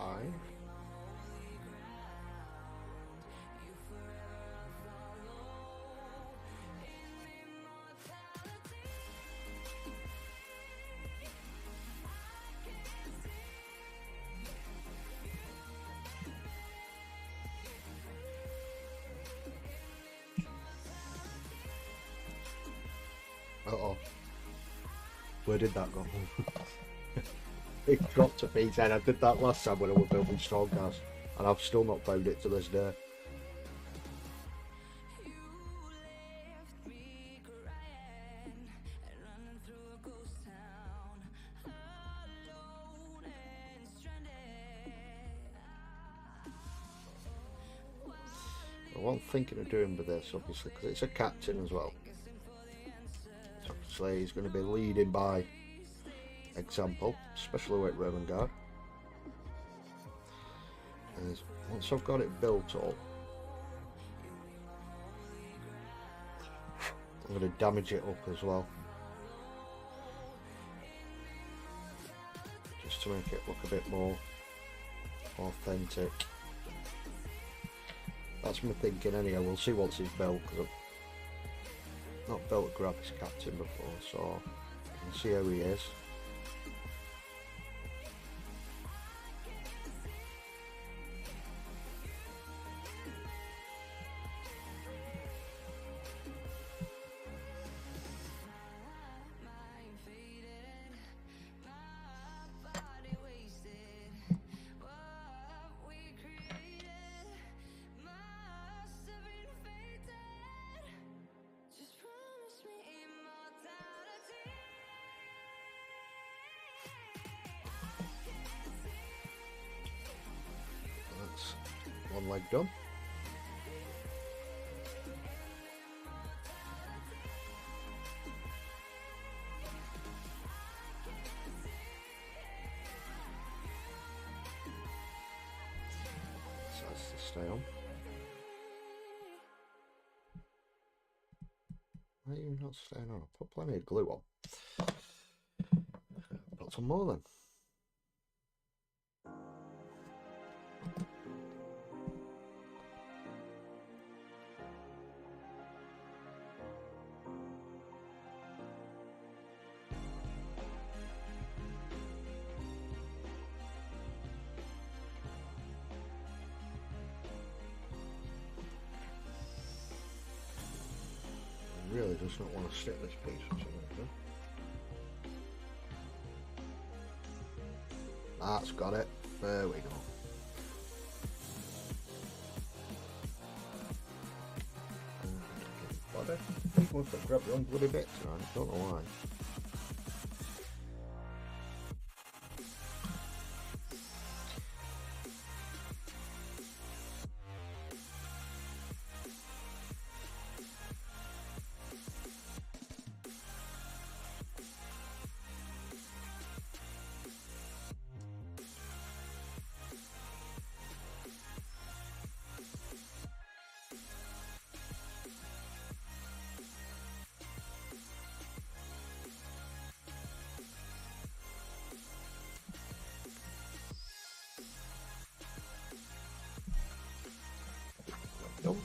Uh-oh. Where did that go? It dropped to piece, and I did that last time when I was building Stormcast, and I've still not found it to this day. What I'm thinking of doing with this, obviously, because it's a captain as well. So obviously he's going to be leading by example, especially with Roman Guard. And once I've got it built up, I'm going to damage it up as well, just to make it look a bit more authentic. That's my thinking anyhow. We'll see once he's built, because I've not built a Gravis captain before, so I can see how he is. One leg done. stay on. Why are you not staying on? Put plenty of glue on. Put some more then. Really does not want to stick this piece or something. That's got it. There we go. Body. I think once I grab the wrong bloody bit tonight, I don't know why. Nope.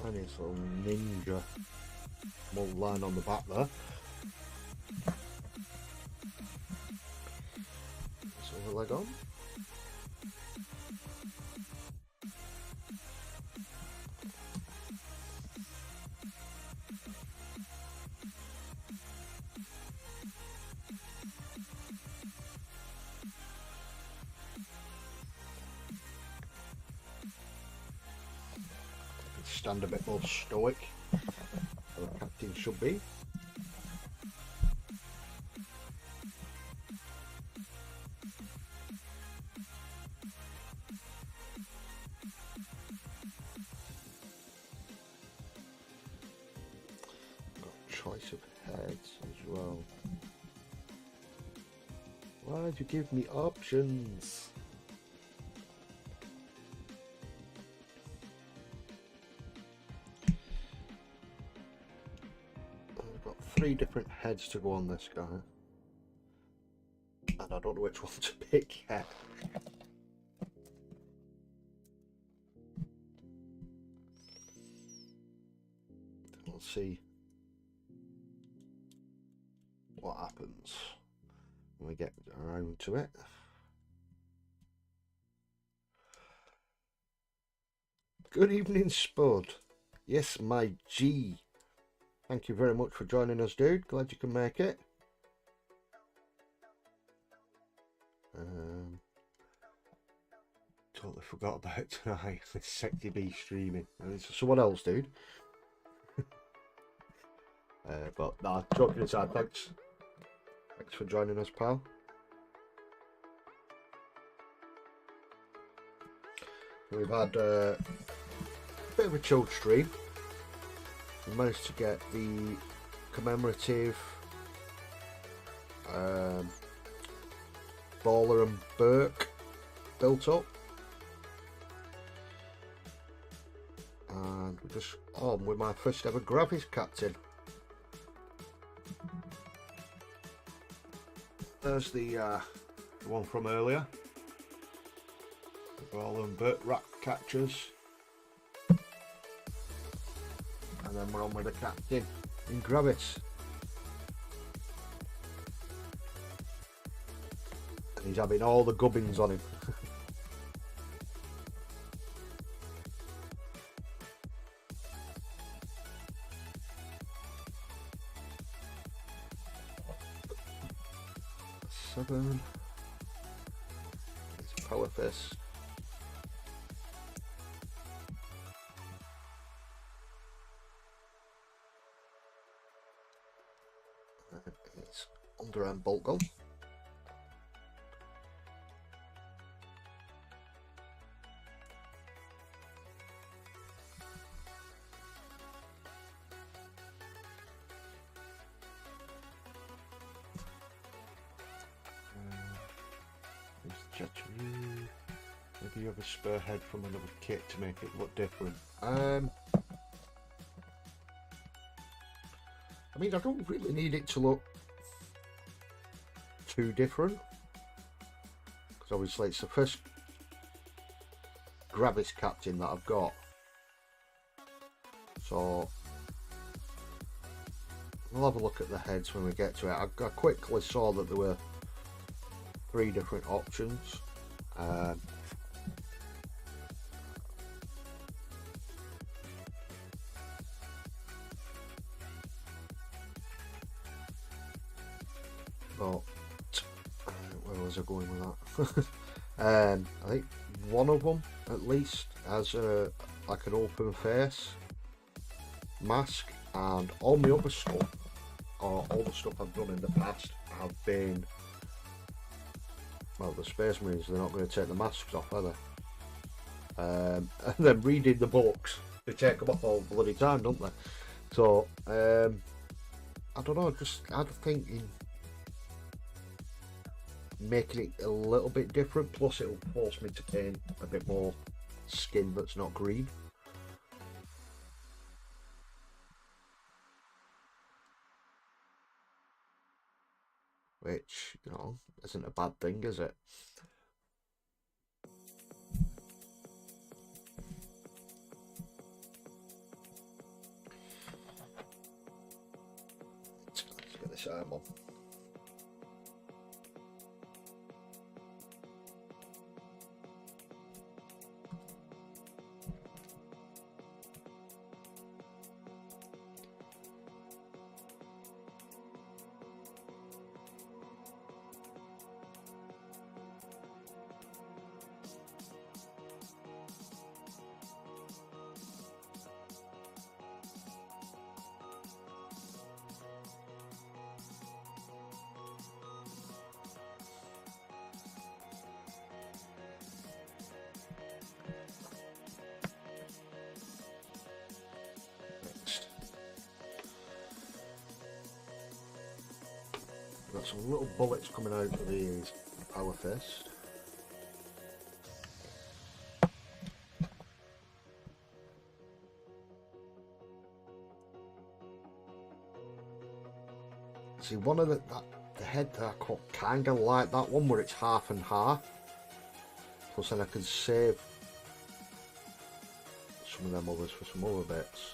Tiny little ninja mold line on the back there. So the leg on. Stand a bit more stoic, or a captain should be. Got choice of heads as well. Why'd you give me options? Three different heads to go on this guy, and I don't know which one to pick yet. We'll see what happens when we get around to it. Good evening, Spud. Yes, my G. Thank you very much for joining us, dude. Glad you can make it. Totally forgot about it tonight. This Sexy Bee streaming. It's someone else, dude. But nah, joking aside, thanks. Thanks for joining us, pal. We've had a bit of a chilled stream. We managed to get the commemorative BAWLA and BURK built up, and we're just on with my first ever Gravis captain. There's the one from earlier, the BAWLA and BURK rat catchers. And then we're on with the captain in Gravis. And he's having all the gubbins on him. 7. It's Power Fist. And it's Underarm Bolt Gun. Maybe you have a spare head from another kit to make it look different. I mean, I don't really need it to look too different, because obviously it's the first Gravis Captain that I've got. So we'll have a look at the heads when we get to it. I quickly saw that there were 3 different options. But where was I going with that? I think one of them at least has like an open face mask, and all my other stuff, or all the stuff I've done in the past, have been, well, the Space Marines, they're not going to take the masks off, are they? And then reading the books, they take them off all the bloody time, don't they? So I don't know, just I think making it a little bit different, plus it'll force me to paint a bit more skin that's not green. Which, you know, isn't a bad thing, is it? Let's get this arm on. Got some little bullets coming out of these Power Fist. See, one of the head that I cut, kind of like that one where it's half and half. Plus then I can save some of them others for some other bits.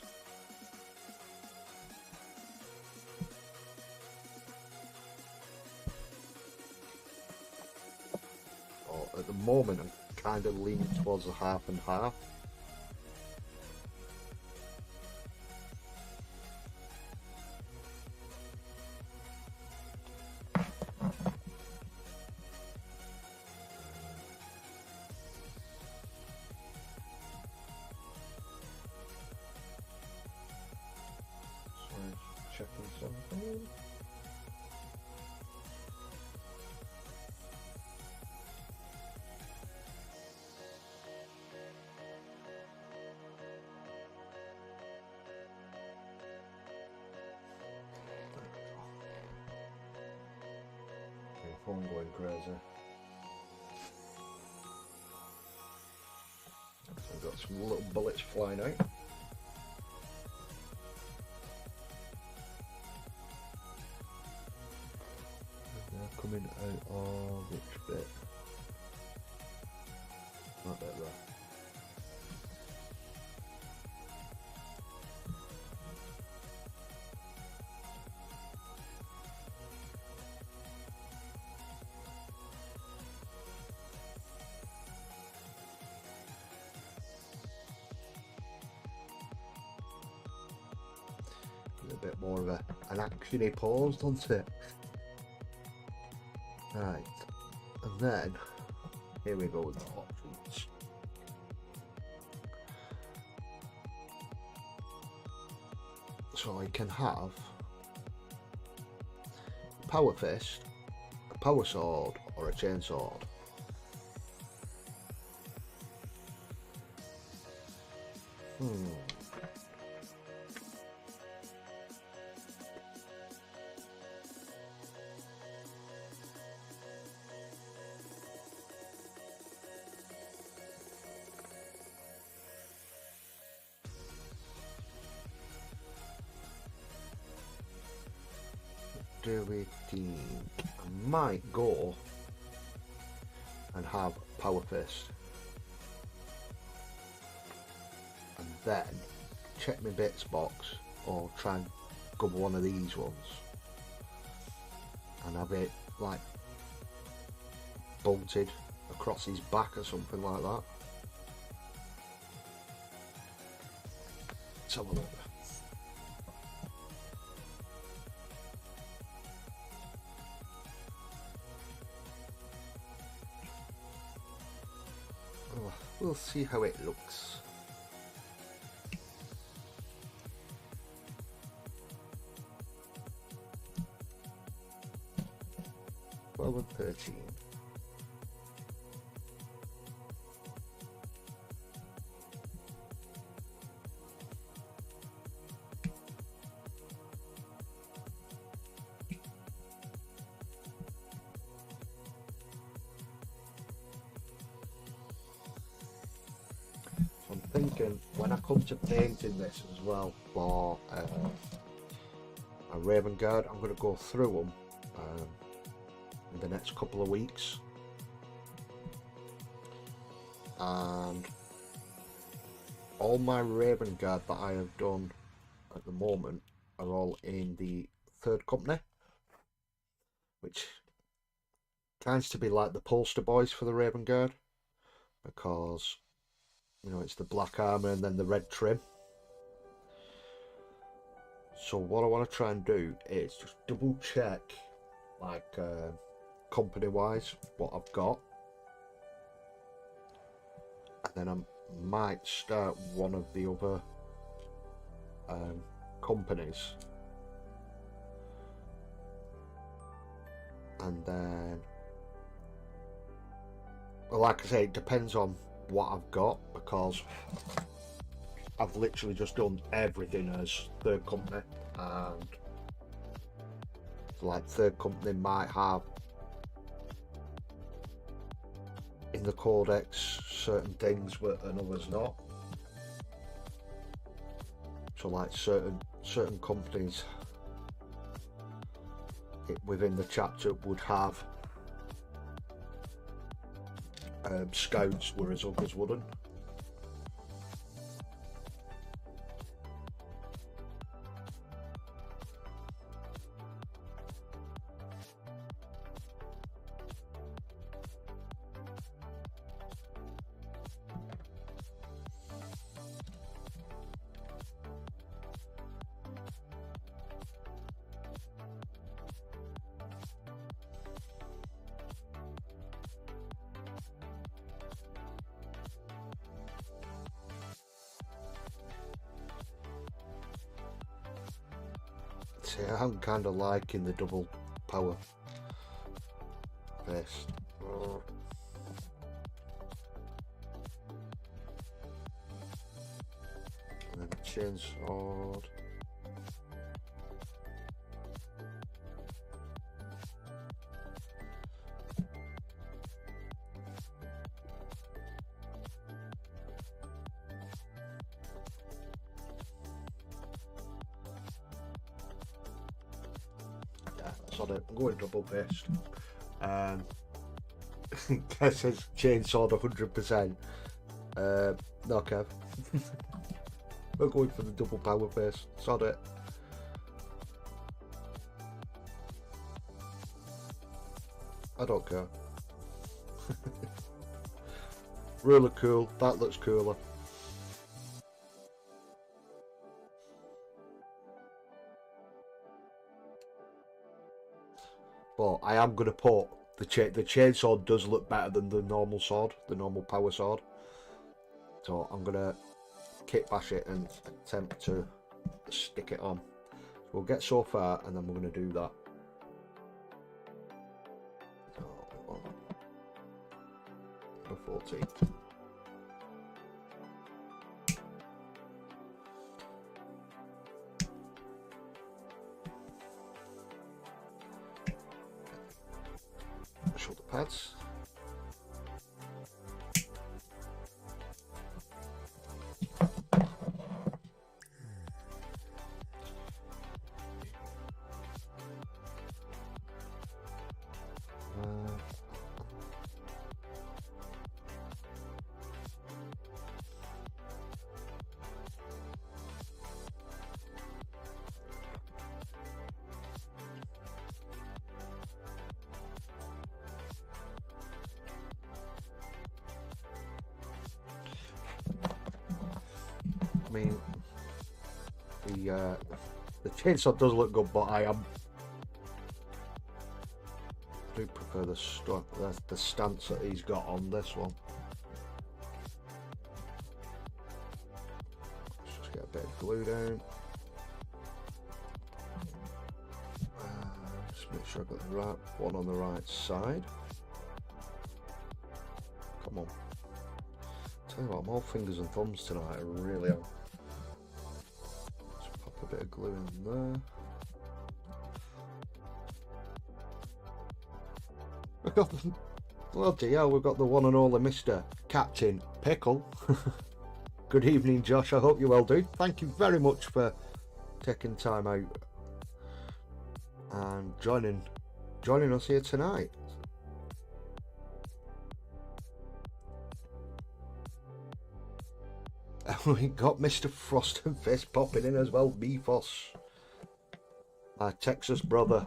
At the moment I'm kind of leaning towards the half and half. So checking something. Phone going crazy. So I've got some little bullets flying out. They're coming out of which bit? That bit there. A bit more of an actiony pose, doesn't it? Right, and then here we go with the options. So I can have a power fist, a power sword, or a chainsword. Do we think I might go and have power fist and then check my bits box, or try and grab one of these ones and have it like bolted across his back or something like that. Let's have a look. We'll see how it looks. Well, 13. I'm thinking when I come to painting this as well for a Raven Guard, I'm going to go through them in the next couple of weeks, and all my Raven Guard that I have done at the moment are all in the 3rd company, which tends to be like the poster boys for the Raven Guard, because you know it's the black armour and then the red trim. So what I want to try and do is just double check, like company wise, what I've got, and then I might start one of the other companies, and then, well, like I say, it depends on what I've got, because I've literally just done everything as 3rd company, and like 3rd company might have in the codex certain things and others not. So like certain companies within the chapter would have scouts, whereas others wouldn't. See, I'm kind of liking the double power fist. And then a chainsword. Sod it, I'm going double fist. That says chainsword 100%. No, Kev. We're going for the double power fist. Sod it. I don't care. Really cool. That looks cooler. But I am going to put the chainsaw does look better than the normal sword, the normal power sword. So I'm gonna kit bash it and attempt to stick it on. So we'll get so far, and then we're gonna do that. So, number 14. Shoulder pads. I mean, the chainsaw does look good, but I do prefer the stance that he's got on this one. Let's just get a bit of glue down. Just make sure I've got the right one on the right side. Come on. Tell you what, I'm all fingers and thumbs tonight, I really am. Just pop a bit of glue in there. We've got the, bloody hell, we've got the one and only Mr. Captain Pickle. Good evening, Josh, I hope you're well, dude. Thank you very much for taking time out and joining us here tonight. We got Mr. Frost and Fist popping in as well. Befos, my Texas brother.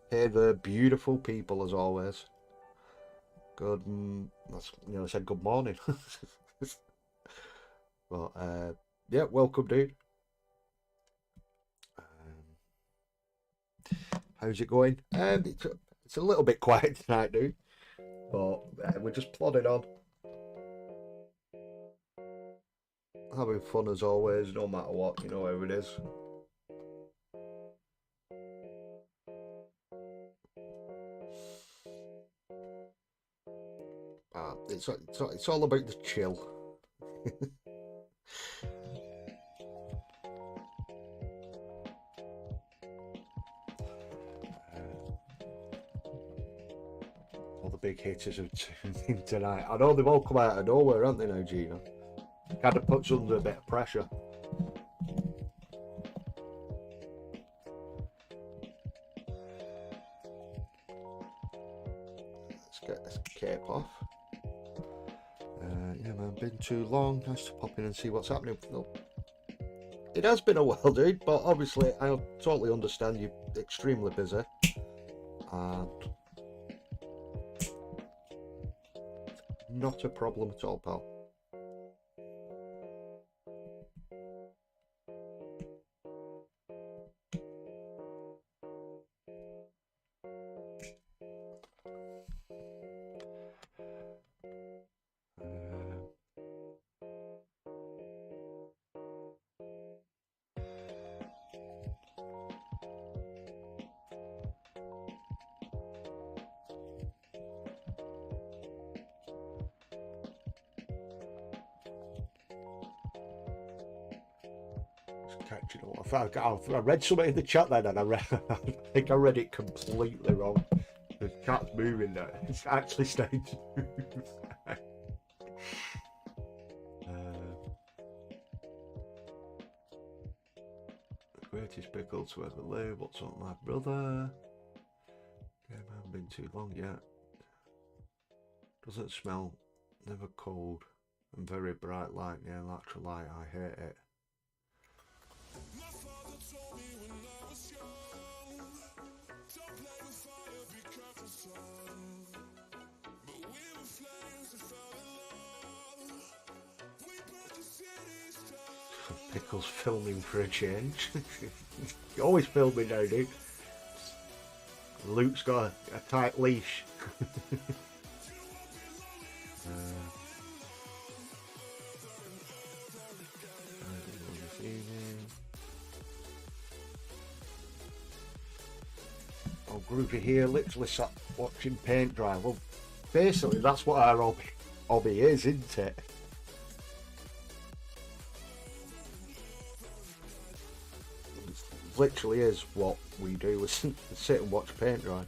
Hey, they're beautiful people as always. Good, that's, you know, I said good morning. But yeah, welcome, dude. How's it going? It's a little bit quiet tonight, dude. But we're just plodding on. Having fun as always, no matter what, you know how it is. It's all about the chill. All the big hitters have tuned in tonight. I know they've all come out of nowhere, haven't they now, Gina? Kind of puts under a bit of pressure. Let's get this cape off. Yeah, man, been too long. Nice to pop in and see what's happening. It has been a while, dude, but obviously I totally understand you're extremely busy. And not a problem at all, pal. I read something in the chat then, and I think I read it completely wrong. The chat's moving now. It's actually starting to move. The greatest pickle to ever live. What's up, my brother? Yeah, man, been too long yet. Doesn't smell. Never cold. And very bright light. Yeah, natural light. I hate it. Pickles filming for a change. You're always filming now, dude. Luke's got a tight leash. Oh, Groovy here literally sat watching paint dry. Well, basically that's what our hobby is, isn't it? It literally is what we do, is sit and watch paint dry.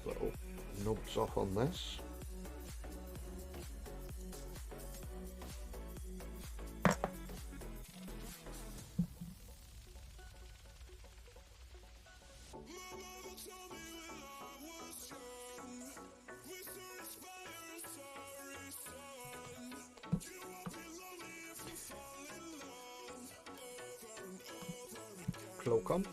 Little nubs off on this. Cloak on.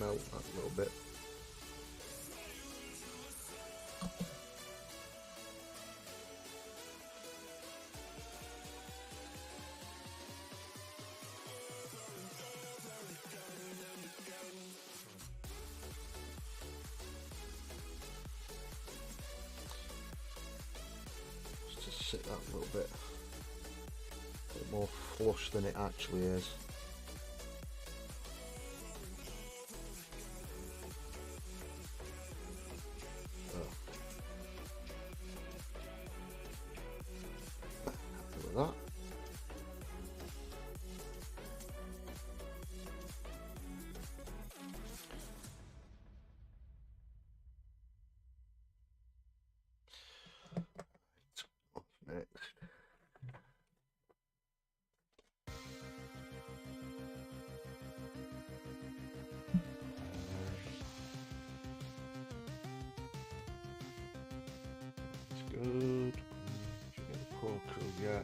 Melt that a little bit. Just sit that a little bit more flush than it actually is. That. What's next? It's good. Yeah.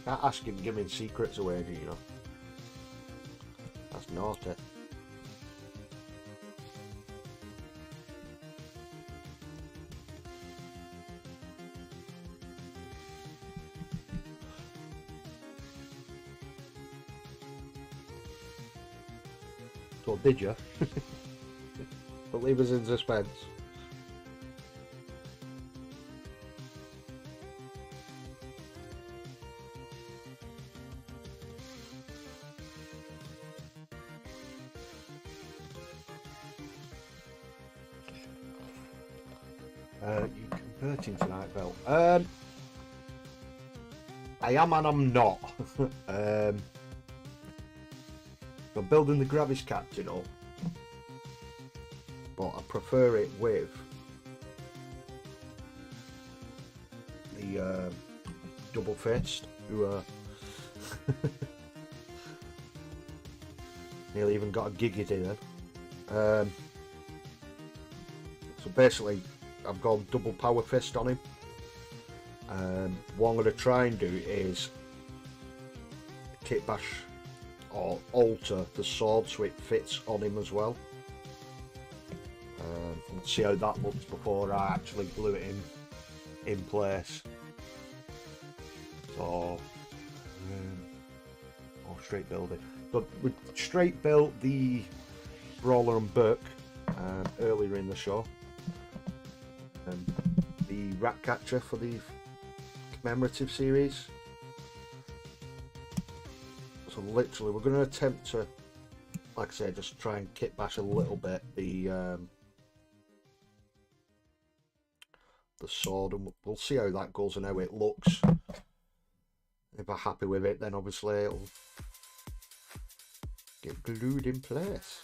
Can't ask him giving secrets away, you know. That's naughty. So did you? But leave us in suspense. You converting tonight, Bill? I am and I'm not. I'm building the Gravis Captain up, but I prefer it with the double fist, who nearly even got a giggity then. So basically, I've gone double power fist on him. What I'm going to try and do is kit bash or alter the sword so it fits on him as well. And see how that looks before I actually glue it in place. So, or straight build it. But we straight built the BAWLA and BURK earlier in the show. The rat catcher for the commemorative series. So literally we're going to attempt to, like I said, just try and kit bash a little bit the sword, and we'll see how that goes and how it looks. If I'm happy with it, then obviously it'll get glued in place.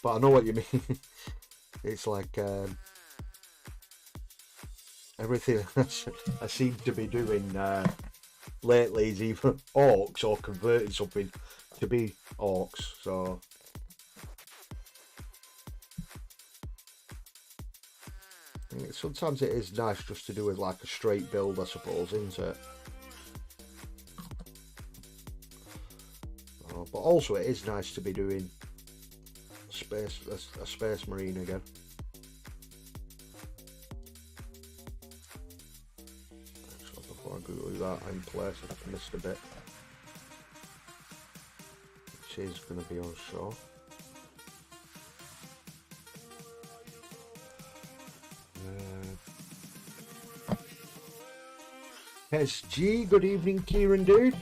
But I know what you mean. It's like everything I seem to be doing lately is either orcs or converting something to be orcs. So sometimes it is nice just to do with like a straight build, I suppose, isn't it? Oh, but also it is nice to be doing a space marine again. So before I Google that in place, I missed a bit. Which is going to be on shore. SG, good evening, Kieran, dude.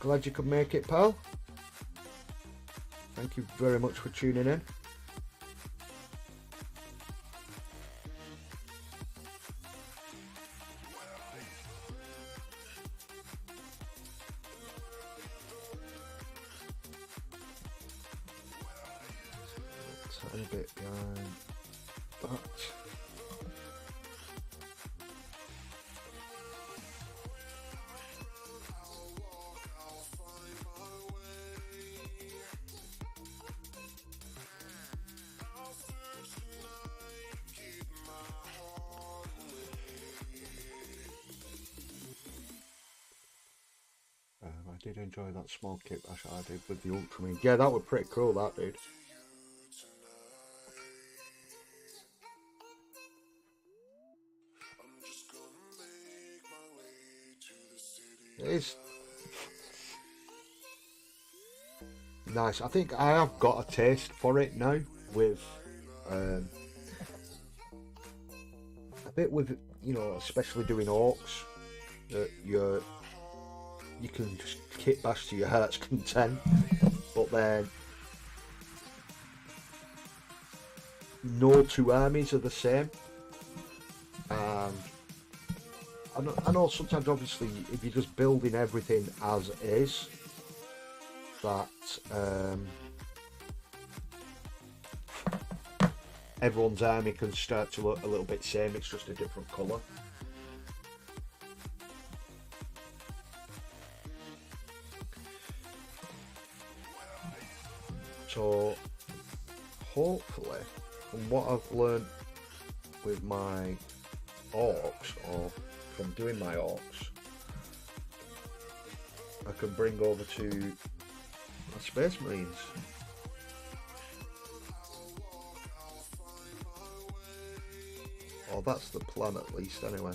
Glad you could make it, pal. Thank you very much for tuning in. Tiny bit behind that. I did enjoy that small kit bash I did with the Ultramarine. Yeah, that was pretty cool, that, dude. It is nice. I think I have got a taste for it now with a bit with, you know, especially doing orcs, that you can just kit bash to your heart's content, but then no two armies are the same. And I know sometimes, obviously, if you're just building everything as is, that everyone's army can start to look a little bit same. It's just a different colour. So hopefully, from what I've learned with my orcs, or from doing my orcs, I can bring over to my Space Marines. Oh, that's the plan at least, anyway.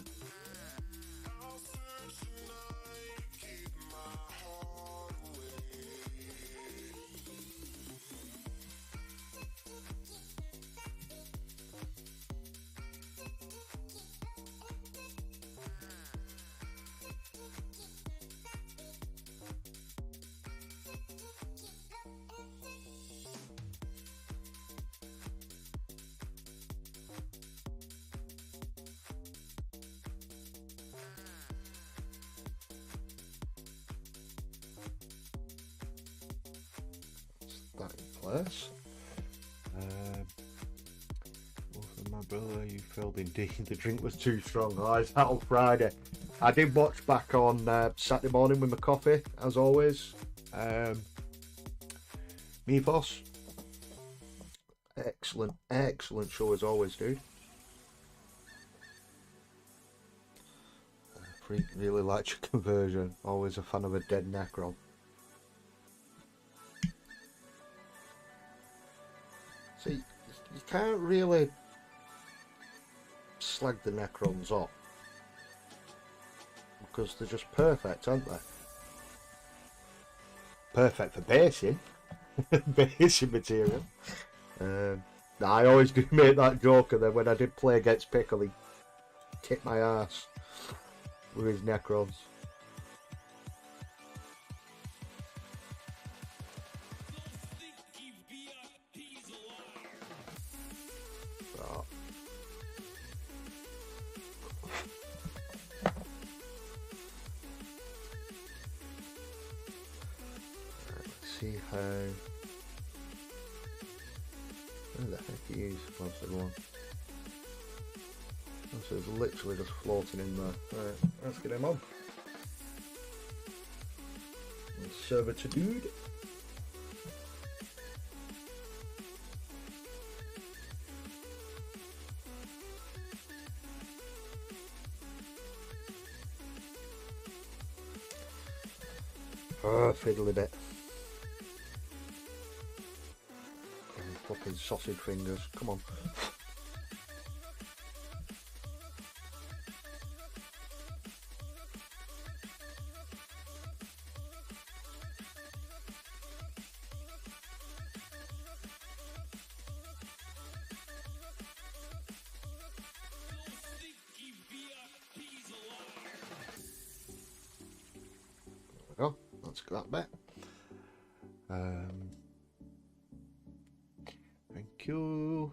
That in place. My brother, you failed indeed. The drink was too strong. Oh, it's that on Friday. I did watch back on Saturday morning with my coffee, as always. Mythos. Excellent, excellent show as always, dude. Freak really likes your conversion. Always a fan of a dead Necron. See, you can't really slag the Necrons off because they're just perfect, aren't they? Perfect for basing, basing material. I always do make that joke, and then when I did play against Pickle, he kicked my ass with his Necrons. See how the heck he is supposed to go on. So it's literally just floating in there. Right, let's get him on. Servitude. Oh, fiddly bit. Fucking sausage fingers. Come on. There we go. That's that bit. Thank you.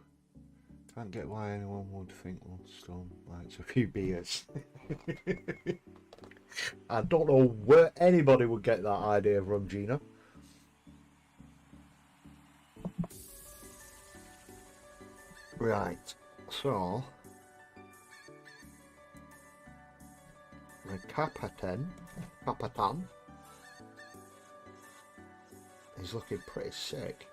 Can't get why anyone would think Lundstone likes a few beers. I don't know where anybody would get that idea from, Gina. Right, so the Captain is looking pretty sick.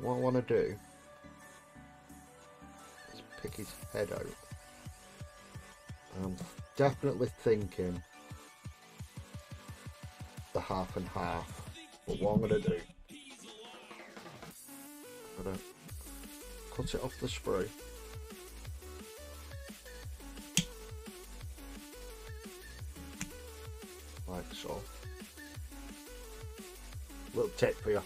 What I want to do is pick his head out. I'm definitely thinking the half and half, but what I'm going to do, I'm going to cut it off the sprue. Like so. Little tip for you.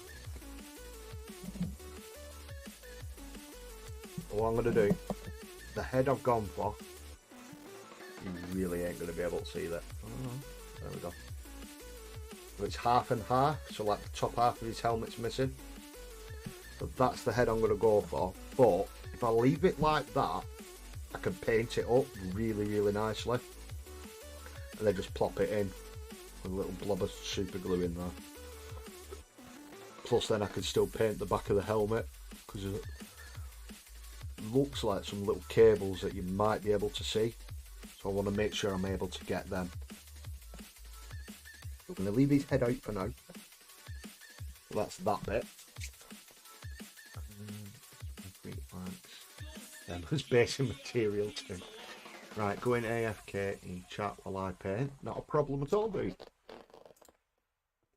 What I'm going to do, the head I've gone for, you really ain't going to be able to see that. Oh, there we go. So it's half and half, so like the top half of his helmet's missing. So that's the head I'm going to go for. But if I leave it like that, I can paint it up really, really nicely. And then just plop it in with a little blob of super glue in there. Plus then I can still paint the back of the helmet, because it looks like some little cables that you might be able to see. So I want to make sure I'm able to get them. I'm going to leave his head out for now. So that's that bit. There's basic material too. Right, go in AFK in chat while I paint. Not a problem at all, dude.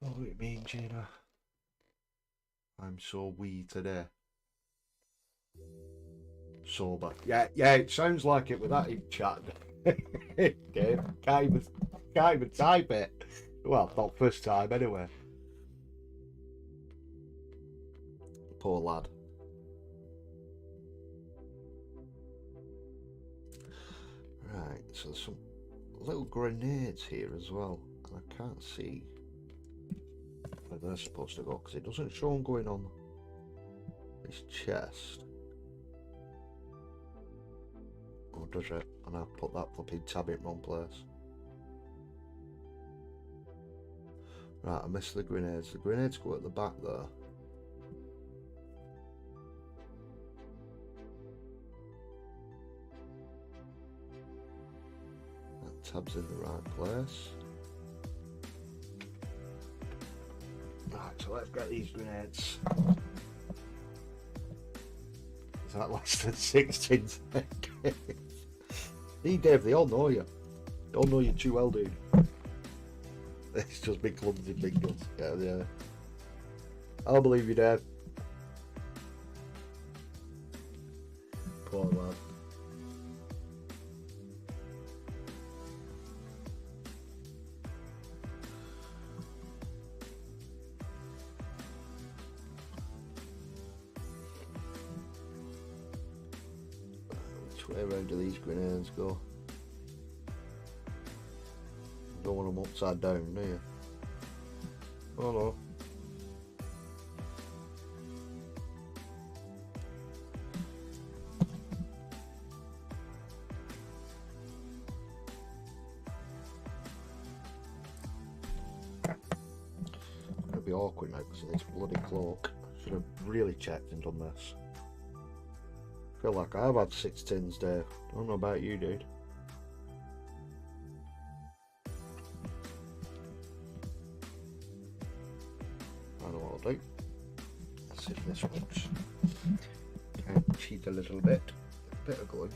What do it mean, Gina? I'm so wee today. Sober. Yeah, it sounds like it with that in chat. Dave, can't even type it. Well, not first time anyway. Poor lad. Right, so there's some little grenades here as well, and I can't see where they're supposed to go because it doesn't show them going on his chest. Or does it? And I put that flipping tab in wrong place. Right, I missed the grenades. The grenades go at the back there. That tab's in the right place. Right, so let's get these grenades. Is that less than 16 seconds? Hey Dave, they all know you. They all know you too well, dude. It's just big clumsy fingers. Yeah. I'll believe you, Dave. Poor lad. Which way around do these grenades go? Don't want them upside down, do you? Oh no. It'll be awkward now because of this bloody cloak. Should have really checked and done this. Feel like I've had 6 tins, Dave. Don't know about you, dude. I know what I'll do. Let's see if this works. Can cheat a little bit. A bit of glue.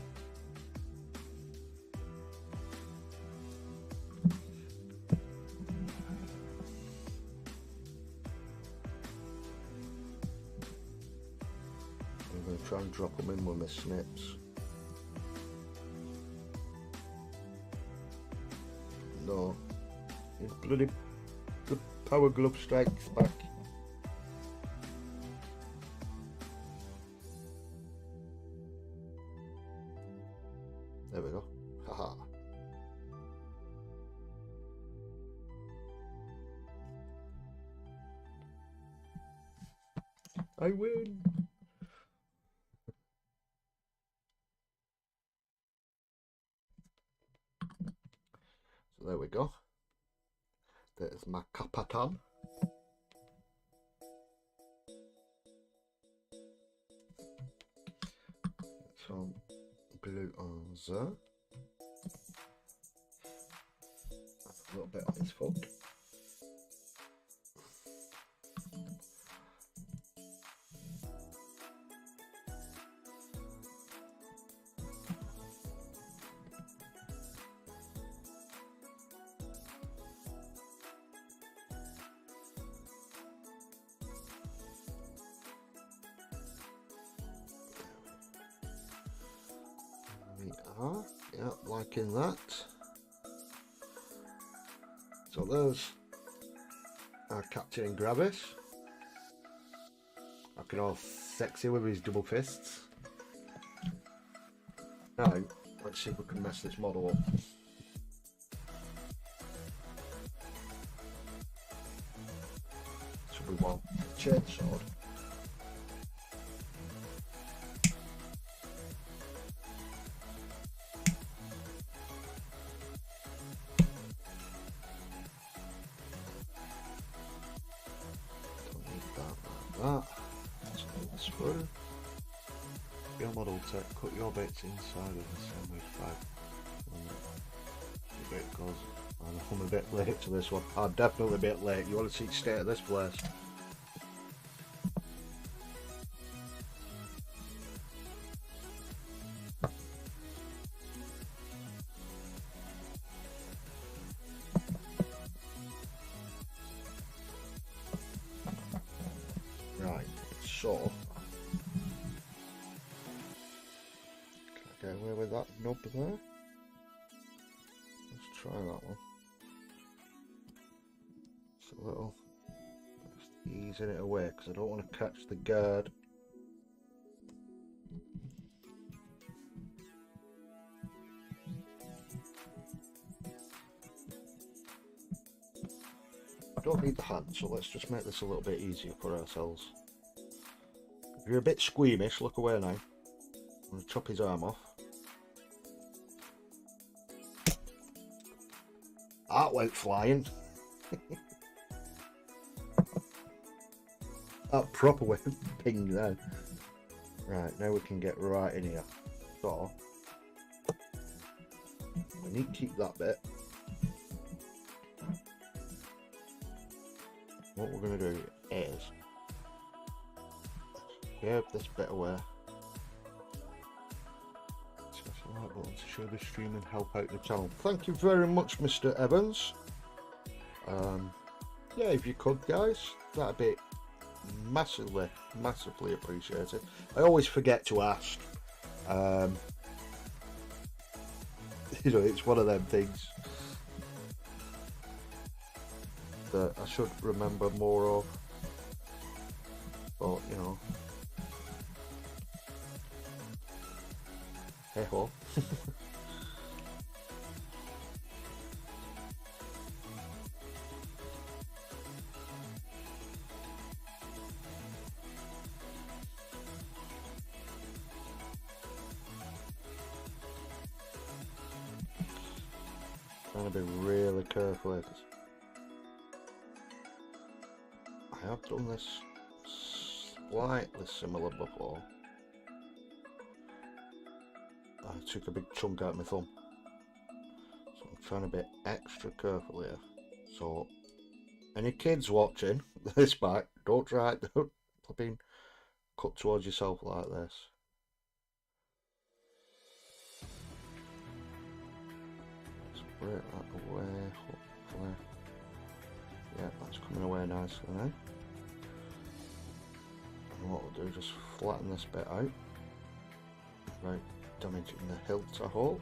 I'm going to try and drop them in with my snips. No, his bloody the power glove strikes back. There we go. Haha. I win. So there we go. There's my CAPTAIN. Some glue on there. A little bit on his foot. Yeah, liking that. So there's our Captain in Gravis, looking all sexy with his double fists. Now, let's see if we can mess this model up. So we want a chainsword. That. Let's pull this through. Your model tech, cut your bits inside of the assembly bag. The bit goes. I'm a bit late to this one. I'm definitely a bit late. You want to see the state of this place? Right, so can I get away with that nub there? Let's try that one. It's a little just easing it away because I don't want to catch the guard. I don't need the hand, so let's just make this a little bit easier for ourselves. If you're a bit squeamish, look away now. I'm going to chop his arm off. That went flying. That proper went ping there. Right, now we can get right in here. So, we need to keep that bit. What we're going to do is grab this bit away. Smash the like button to show the stream and help out the channel. Thank you very much, Mr. Evans. Yeah, if you could, guys, that'd be massively appreciated. I always forget to ask. You know, it's one of them things that I should remember more of, but you know, hey ho. Trying to be really careful here. I have done this slightly similar before. I took a big chunk out of my thumb. So I'm trying to be extra careful here. So any kids watching this back, don't try it, don't flipping cut towards yourself like this. Let's break that away, hopefully. Yeah, that's coming away nicely now. And what we'll do is just flatten this bit out without damaging the hilt, I hope.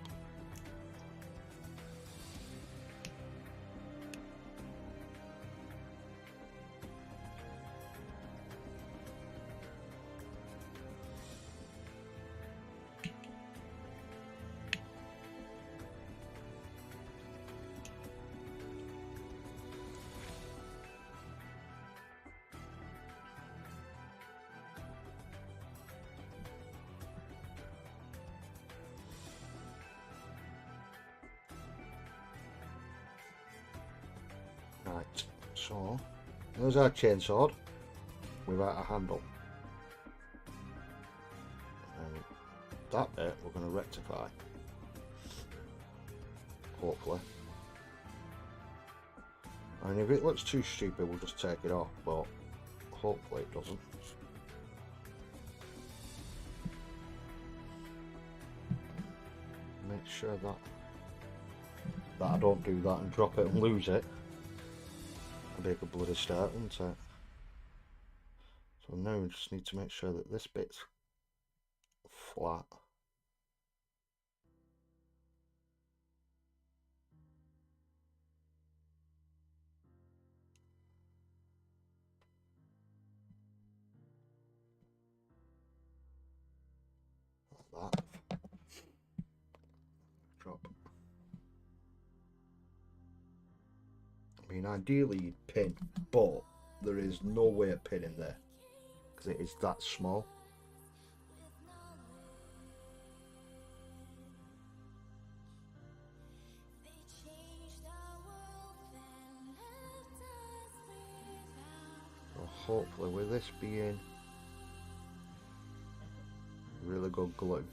Right, so there's our chainsword without a handle. And that bit we're going to rectify, hopefully. I mean, if it looks too stupid, we'll just take it off, but hopefully it doesn't. Make sure that I don't do that and drop it and lose it. That'd be a good bloody start, wouldn't it? So now we just need to make sure that this bit's flat. Like that. Drop. I mean, ideally you'd pin, but there is no way of pinning there because it is that small. So hopefully with this being really good glue,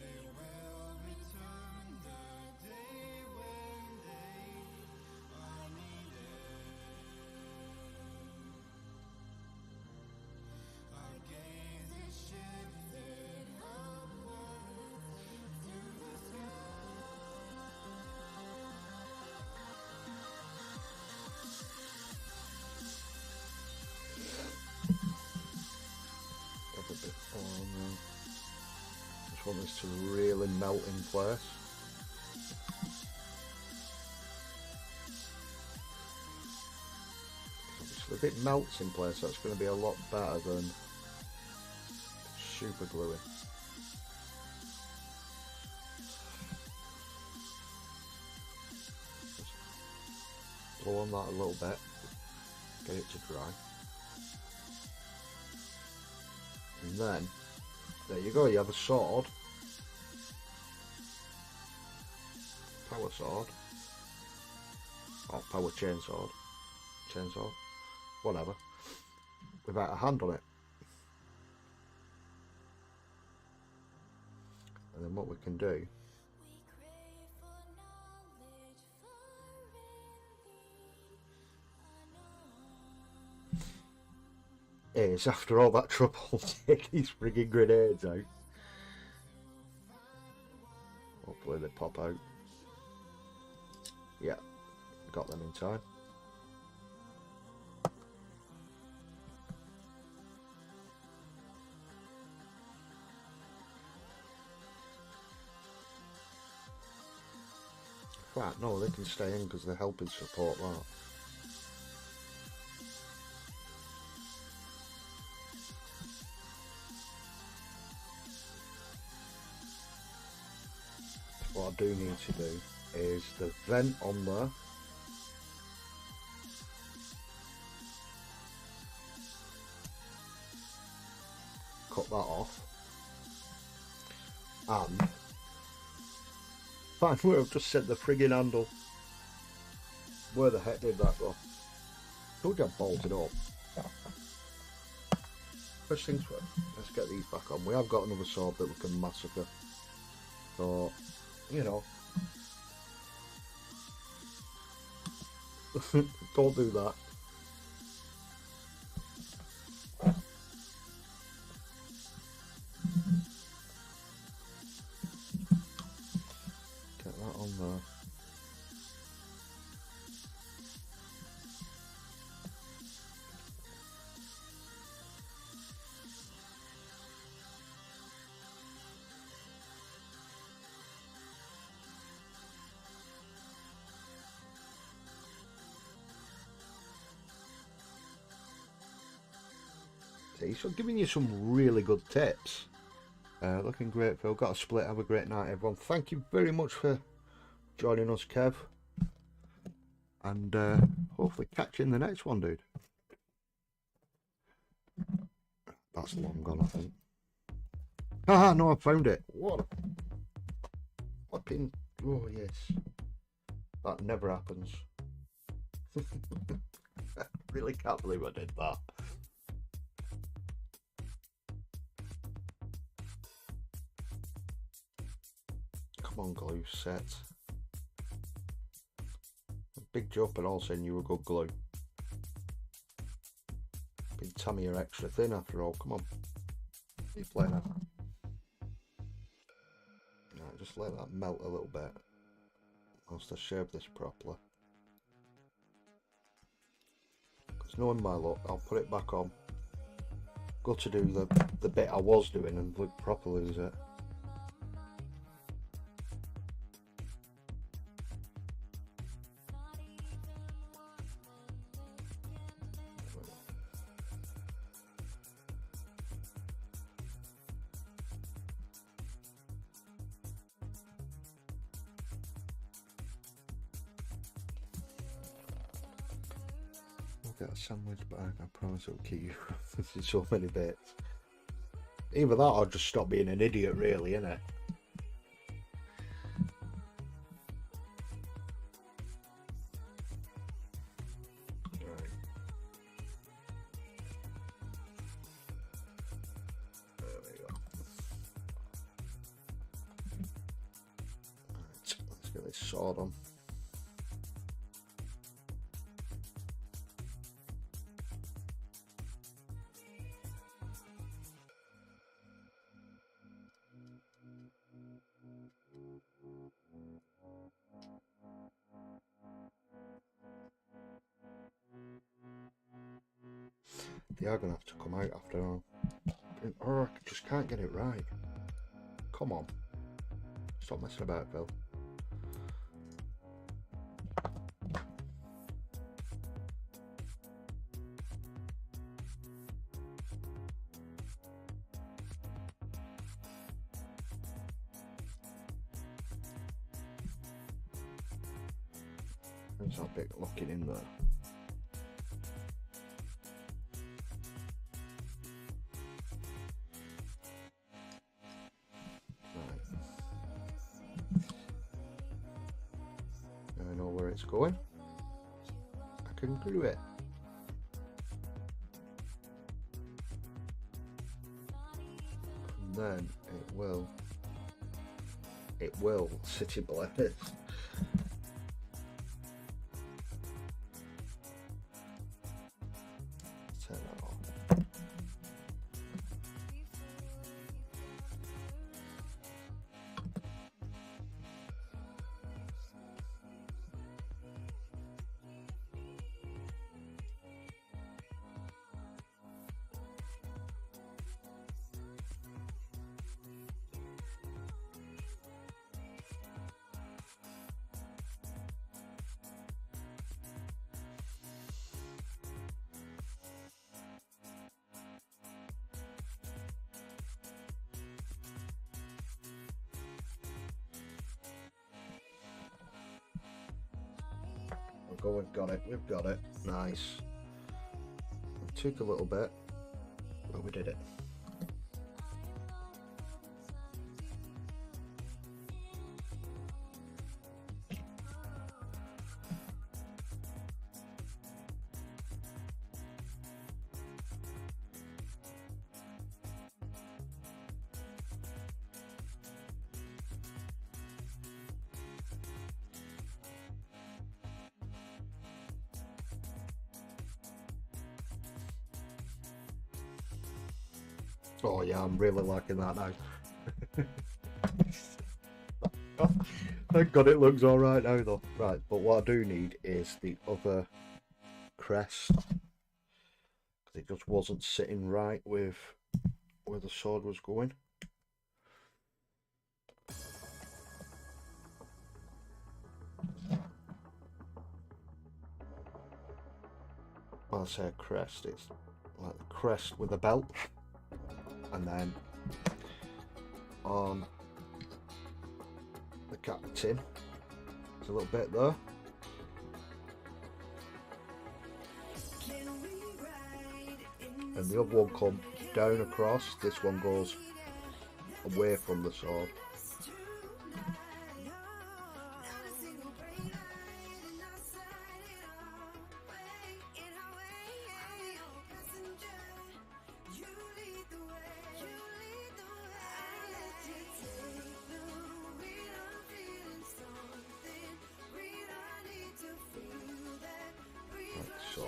just want this to really melt in place. So if it melts in place, that's going to be a lot better than super gluey. Just blow on that a little bit, get it to dry. And then, there you go, you have a sword, power sword, or power chainsaw, whatever, without a hand on it. And then what we can do is, after all that trouble, take these frigging grenades out. Hopefully they pop out. Yeah, got them in time. Right, no, they can stay in because they're helping support that. What I do need to do is the vent on there. Cut that off. And find where I've just set the friggin' handle. Where the heck did that go? Told you I bolted up. First things first, let's get these back on. We have got another sword that we can massacre. thought, you know, don't do that. Get that on there. So giving you some really good tips. Looking great, Phil. Got a split. Have a great night, everyone. Thank you very much for joining us, Kev. And hopefully catch you in the next one, dude. That's long gone, I think. Ah, no, I found it. What? Flipping. Oh, yes. That never happens. I really can't believe I did that. Come on, glue set. Big jump, and all of a sudden you were good glue. Big Tammy, you're extra thin after all. Come on. Keep playing that. Right, just let that melt a little bit whilst I shape this properly. Because knowing my luck, I'll put it back on. Go to do the bit I was doing and look properly as it. Get a sandwich bag, I promise it'll keep you from so many bits. Either that or just stop being an idiot, really, innit? Right. There we go. Right, let's get this sword on. They are going to have to come out after all. Oh, I just can't get it right. Come on. Stop messing about, Phil. There's that bit locking in there. I know where it's going. I can glue it. And then it will sit in place. Turn that on. Go, we've got it, nice. It took a little bit, but we did it. Oh yeah, I'm really liking that now. Thank God it looks alright now though. Right, but what I do need is the other crest, because it just wasn't sitting right with where the sword was going. When I say a crest, it's like the crest with a belt, and then on the captain there's a little bit there, and the other one comes down across. This one goes away from the sword. So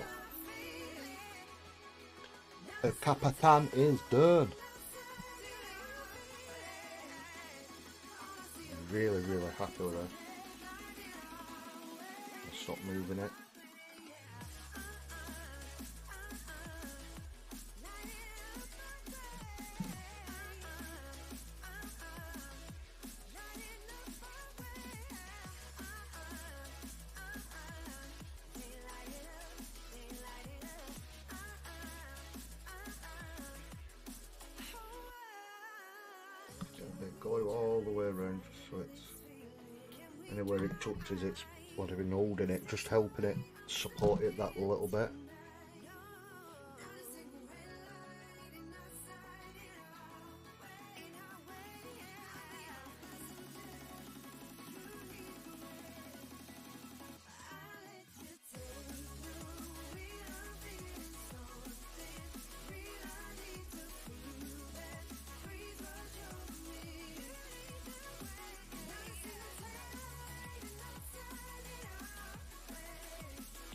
the CAPTAIN is done. Really happy with it. I'll stop moving it. Go all the way around, so it's anywhere it touches, it's whatever holding it, just helping it support it that little bit.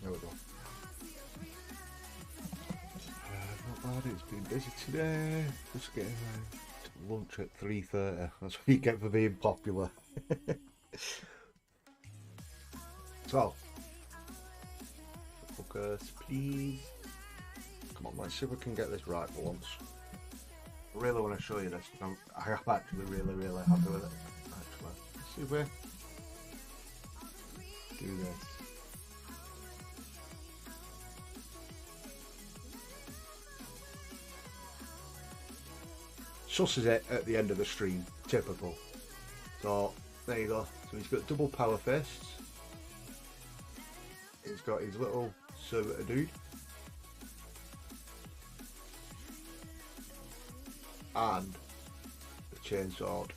There we go. Not bad, it's been busy today. Just getting to lunch at 3:30. That's what you get for being popular. So, focus please. Come on, let's see if we can get this right for once. I really want to show you this. I am actually really happy with it. Actually, let's see if we do this. Susses it at the end of the stream, typical. So there you go. So he's got double power fists. He's got his little servitor dude. And the chainsword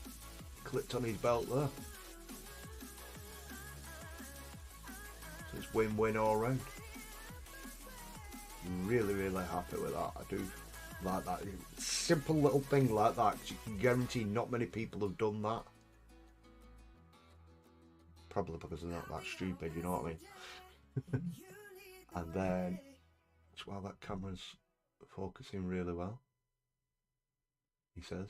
clipped on his belt there. So it's win-win all round. Really happy with that. I do like that. Simple little thing like that, because you can guarantee not many people have done that. Probably because they're not that stupid, you know what I mean? And then, just while that camera's focusing really well, he says,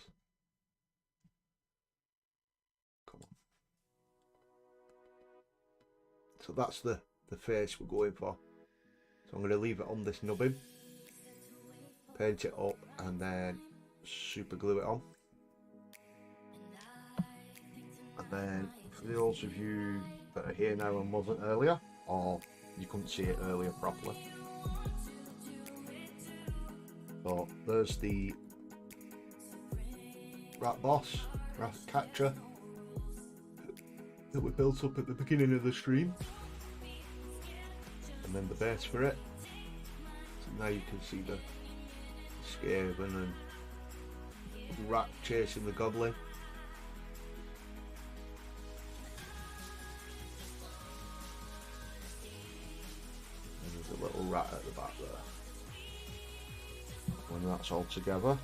come on. So that's the face we're going for. So I'm going to leave it on this nubbin, paint it up, and then super glue it on. And then for those of you that are here now and wasn't earlier, or you couldn't see it earlier properly, so there's the rat boss, rat catcher that we built up at the beginning of the stream, and then the base for it. So now you can see the Skaven and rat chasing the goblin. And there's a little rat at the back there. When that's all together,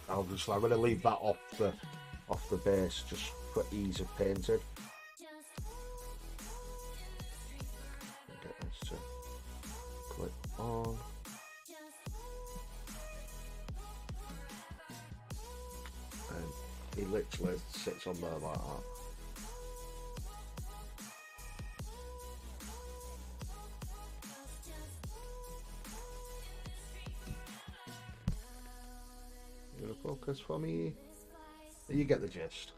I'm going to leave that off the base just for ease of painting. Get this to clip on. sits on there like that. You gonna focus for me? You get the gist.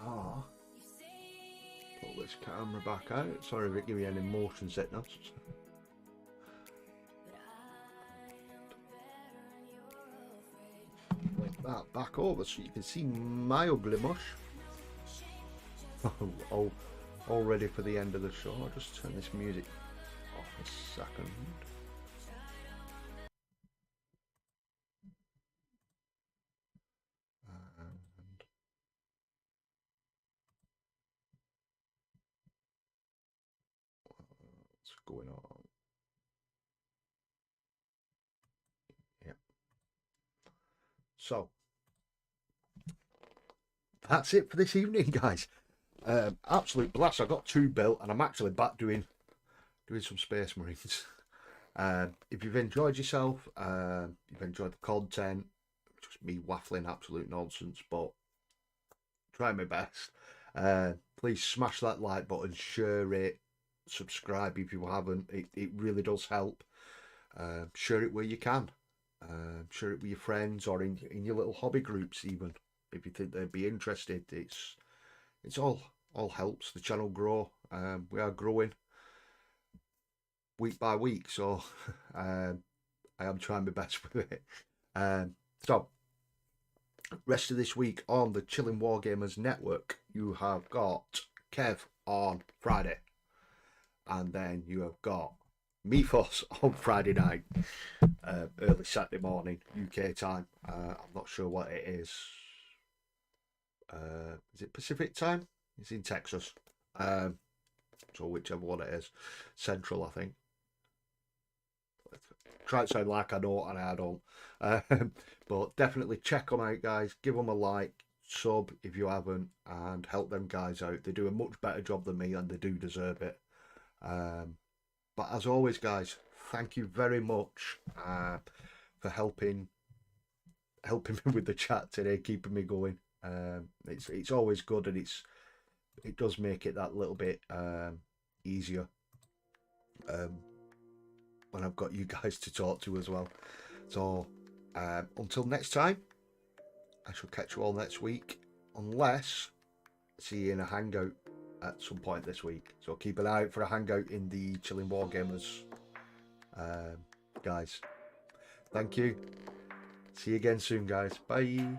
Ah, pull this camera back out. Sorry if it gives you any motion sickness. Flip that back over so you can see my ugly mush. all ready for the end of the show. I'll just turn this music off a second. And what's going on? Yeah. So that's it for this evening, guys. Absolute blast. I got 2 built, and I'm actually back doing some Space Marines. If you've enjoyed yourself, you've enjoyed the content, just me waffling absolute nonsense, but try my best. Please smash that like button, share it, subscribe if you haven't. It really does help. Share it where you can. Share it with your friends or in your little hobby groups, even if you think they'd be interested. It's all helps the channel grow. We are growing week by week, so I am trying my best with it. So rest of this week on the Chilling Wargamers Network, you have got Kev on Friday, and then you have got Mythos on Friday night, early Saturday morning UK time. I'm not sure what it is. Is it Pacific time? It's in Texas, so whichever one it is, Central I think. Try to sound like I know and I don't, but definitely check them out, guys. Give them a like, sub if you haven't, and help them guys out. They do a much better job than me, and they do deserve it. But as always, guys, thank you very much for helping me with the chat today, keeping me going. It's always good, and it does make it that little bit easier when I've got you guys to talk to as well. So until next time, I shall catch you all next week, unless I see you in a hangout at some point this week. So keep an eye out for a hangout in the Chilling Wargamers. Guys, thank you. See you again soon, guys. Bye.